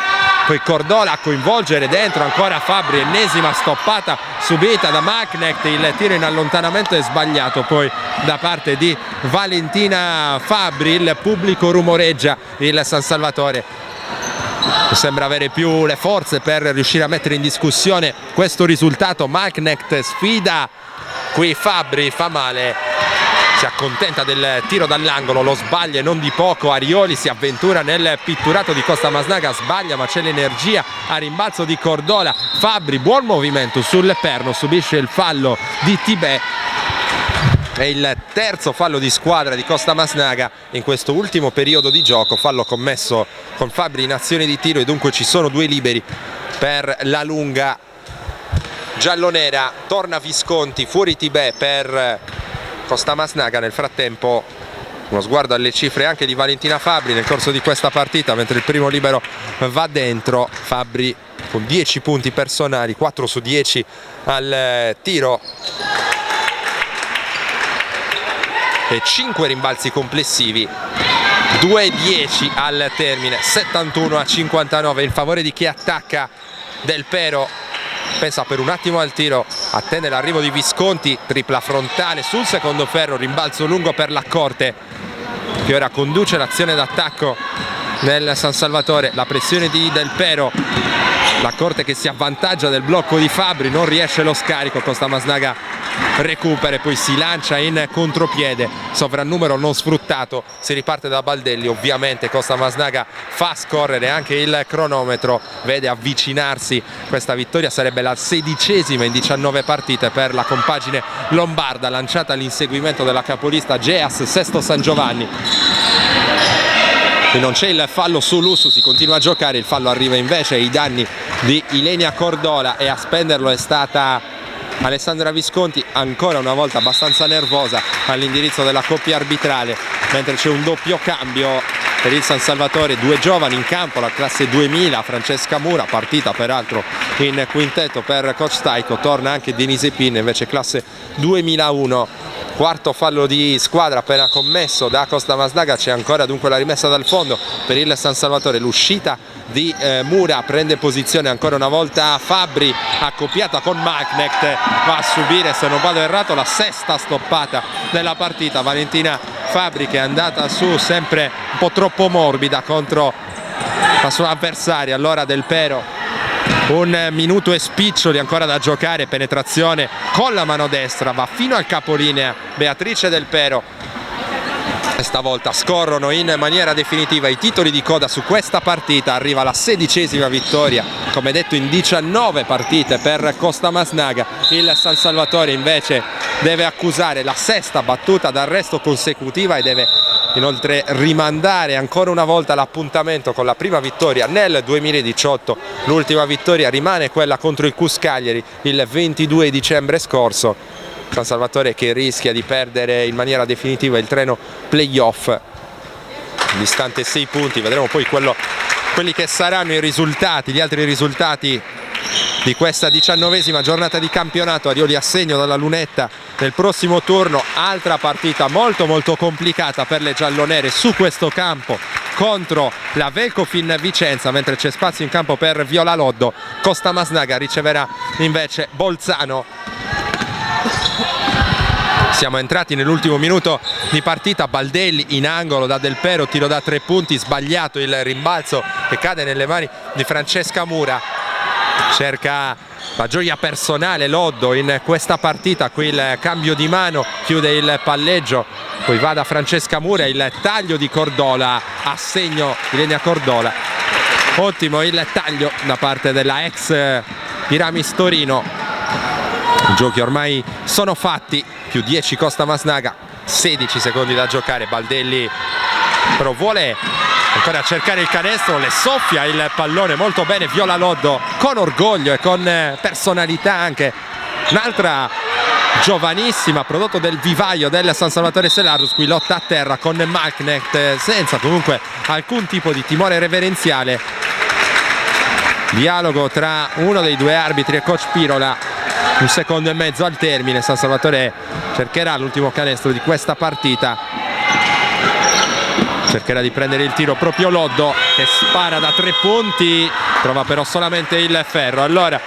poi Cordola a coinvolgere dentro ancora Fabbri, ennesima stoppata subita da Macknecht, il tiro in allontanamento è sbagliato poi da parte di Valentina Fabbri, il pubblico rumoreggia, il San Salvatore sembra avere più le forze per riuscire a mettere in discussione questo risultato. Macknecht sfida qui Fabbri, fa male, si accontenta del tiro dall'angolo, lo sbaglia e non di poco. Arioli si avventura nel pitturato di Costamasnaga, sbaglia ma c'è l'energia a rimbalzo di Cordola. Fabbri, buon movimento sul perno, subisce il fallo di Tibè. È il terzo fallo di squadra di Costamasnaga in questo ultimo periodo di gioco, fallo commesso con Fabbri in azione di tiro e dunque ci sono 2 liberi per la lunga giallonera. Torna Visconti, fuori Tibè per Costamasnaga. Nel frattempo uno sguardo alle cifre anche di Valentina Fabbri nel corso di questa partita, mentre il primo libero va dentro, Fabbri con 10 punti personali, 4 su 10 al tiro e 5 rimbalzi complessivi, 2-10 al termine, 71-59 in favore di chi attacca. Del Pero pensa per un attimo al tiro, attende l'arrivo di Visconti, tripla frontale sul secondo ferro, rimbalzo lungo per la corte che ora conduce l'azione d'attacco nel San Salvatore, la pressione di Del Pero, la corte che si avvantaggia del blocco di Fabbri, non riesce lo scarico, Costamasnaga recupera e poi si lancia in contropiede, sovrannumero non sfruttato, si riparte da Baldelli, ovviamente Costamasnaga fa scorrere anche il cronometro, vede avvicinarsi questa vittoria, sarebbe la 16ª in 19 partite per la compagine lombarda, lanciata all'inseguimento della capolista Geas Sesto San Giovanni. E non c'è il fallo su Lussu, si continua a giocare, il fallo arriva invece ai danni di Ilenia Cordola e a spenderlo è stata Alessandra Visconti, ancora una volta abbastanza nervosa all'indirizzo della coppia arbitrale, mentre c'è un doppio cambio per il San Salvatore, 2 giovani in campo, la classe 2000, Francesca Mura, partita peraltro in quintetto per coach Staico, torna anche Denise Pinne, invece classe 2001. Quarto fallo di squadra appena commesso da Costamasnaga, c'è ancora dunque la rimessa dal fondo per il San Salvatore, l'uscita di Mura, prende posizione ancora una volta Fabbri, accoppiata con Macknecht, va a subire, se non vado errato, la 6ª stoppata della partita. Valentina Fabbri che è andata su sempre un po' troppo morbida contro la sua avversaria, allora Del Pero. 1 minuto e spiccioli ancora da giocare, penetrazione con la mano destra, va fino al capolinea Beatrice Del Pero. Stavolta scorrono in maniera definitiva i titoli di coda su questa partita, arriva la 16ª vittoria, come detto in 19 partite per Costamasnaga. Il San Salvatore invece deve accusare la 6ª battuta d'arresto consecutiva e deve inoltre rimandare ancora una volta l'appuntamento con la prima vittoria nel 2018. L'ultima vittoria rimane quella contro il Cus Cagliari il 22 dicembre scorso. San Salvatore che rischia di perdere in maniera definitiva il treno playoff distante 6 punti. Vedremo poi quelli che saranno i risultati, gli altri risultati di questa 19ª giornata di campionato. Arioli a segno dalla lunetta nel prossimo turno, altra partita molto complicata per le giallonere su questo campo contro la Velkofin Vicenza, mentre c'è spazio in campo per Viola Loddo. Costa Masnaga riceverà invece Bolzano. Siamo entrati nell'ultimo minuto di partita. Baldelli in angolo da Del Pero, tiro da 3 punti sbagliato, il rimbalzo che cade nelle mani di Francesca Mura. Cerca la gioia personale Loddo in questa partita, qui il cambio di mano, chiude il palleggio, poi va da Francesca Mura, il taglio di Cordola, a segno Ilenia Cordola. Ottimo il taglio da parte della ex Piramis Torino. I giochi ormai sono fatti, più 10 Costa Masnaga, 16 secondi da giocare. Baldelli però vuole ancora cercare il canestro, le soffia il pallone molto bene Viola Loddo, con orgoglio e con personalità anche. Un'altra giovanissima, prodotto del vivaio del San Salvatore Selarus, qui lotta a terra con Malknecht senza comunque alcun tipo di timore reverenziale. Dialogo tra uno dei due arbitri e coach Pirola. 1 secondo e mezzo al termine, San Salvatore cercherà l'ultimo canestro di questa partita. Cercherà di prendere il tiro proprio Loddo, che spara da 3 punti, trova però solamente il ferro. Allora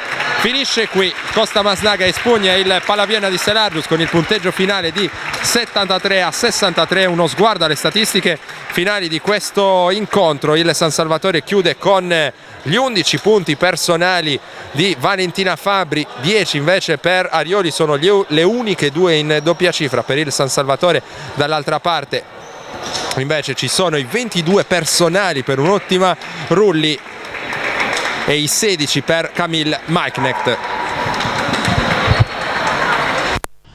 finisce qui, Costa Masnaga espugna il Palaviena di Selarus con il punteggio finale di 73-63. Uno sguardo alle statistiche finali di questo incontro. Il San Salvatore chiude con gli 11 punti personali di Valentina Fabbri, 10 invece per Arioli, sono le uniche 2 in doppia cifra per il San Salvatore. Dall'altra parte invece ci sono i 22 personali per un'ottima Rulli e i 16 per Camille Malknecht.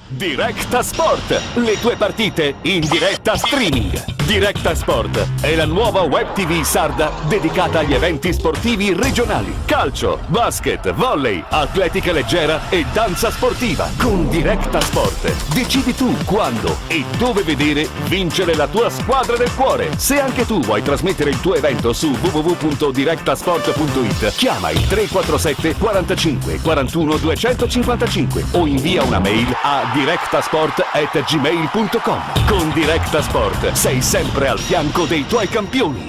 Directa Sport, le tue partite in diretta streaming. Directa Sport è la nuova web TV sarda dedicata agli eventi sportivi regionali. Calcio, basket, volley, atletica leggera e danza sportiva. Con Directa Sport decidi tu quando e dove vedere vincere la tua squadra del cuore. Se anche tu vuoi trasmettere il tuo evento su www.directasport.it, chiama il 347 45 41 255 o invia una mail a directasport@gmail.com. Con Directa Sport sei sempre al fianco dei tuoi campioni.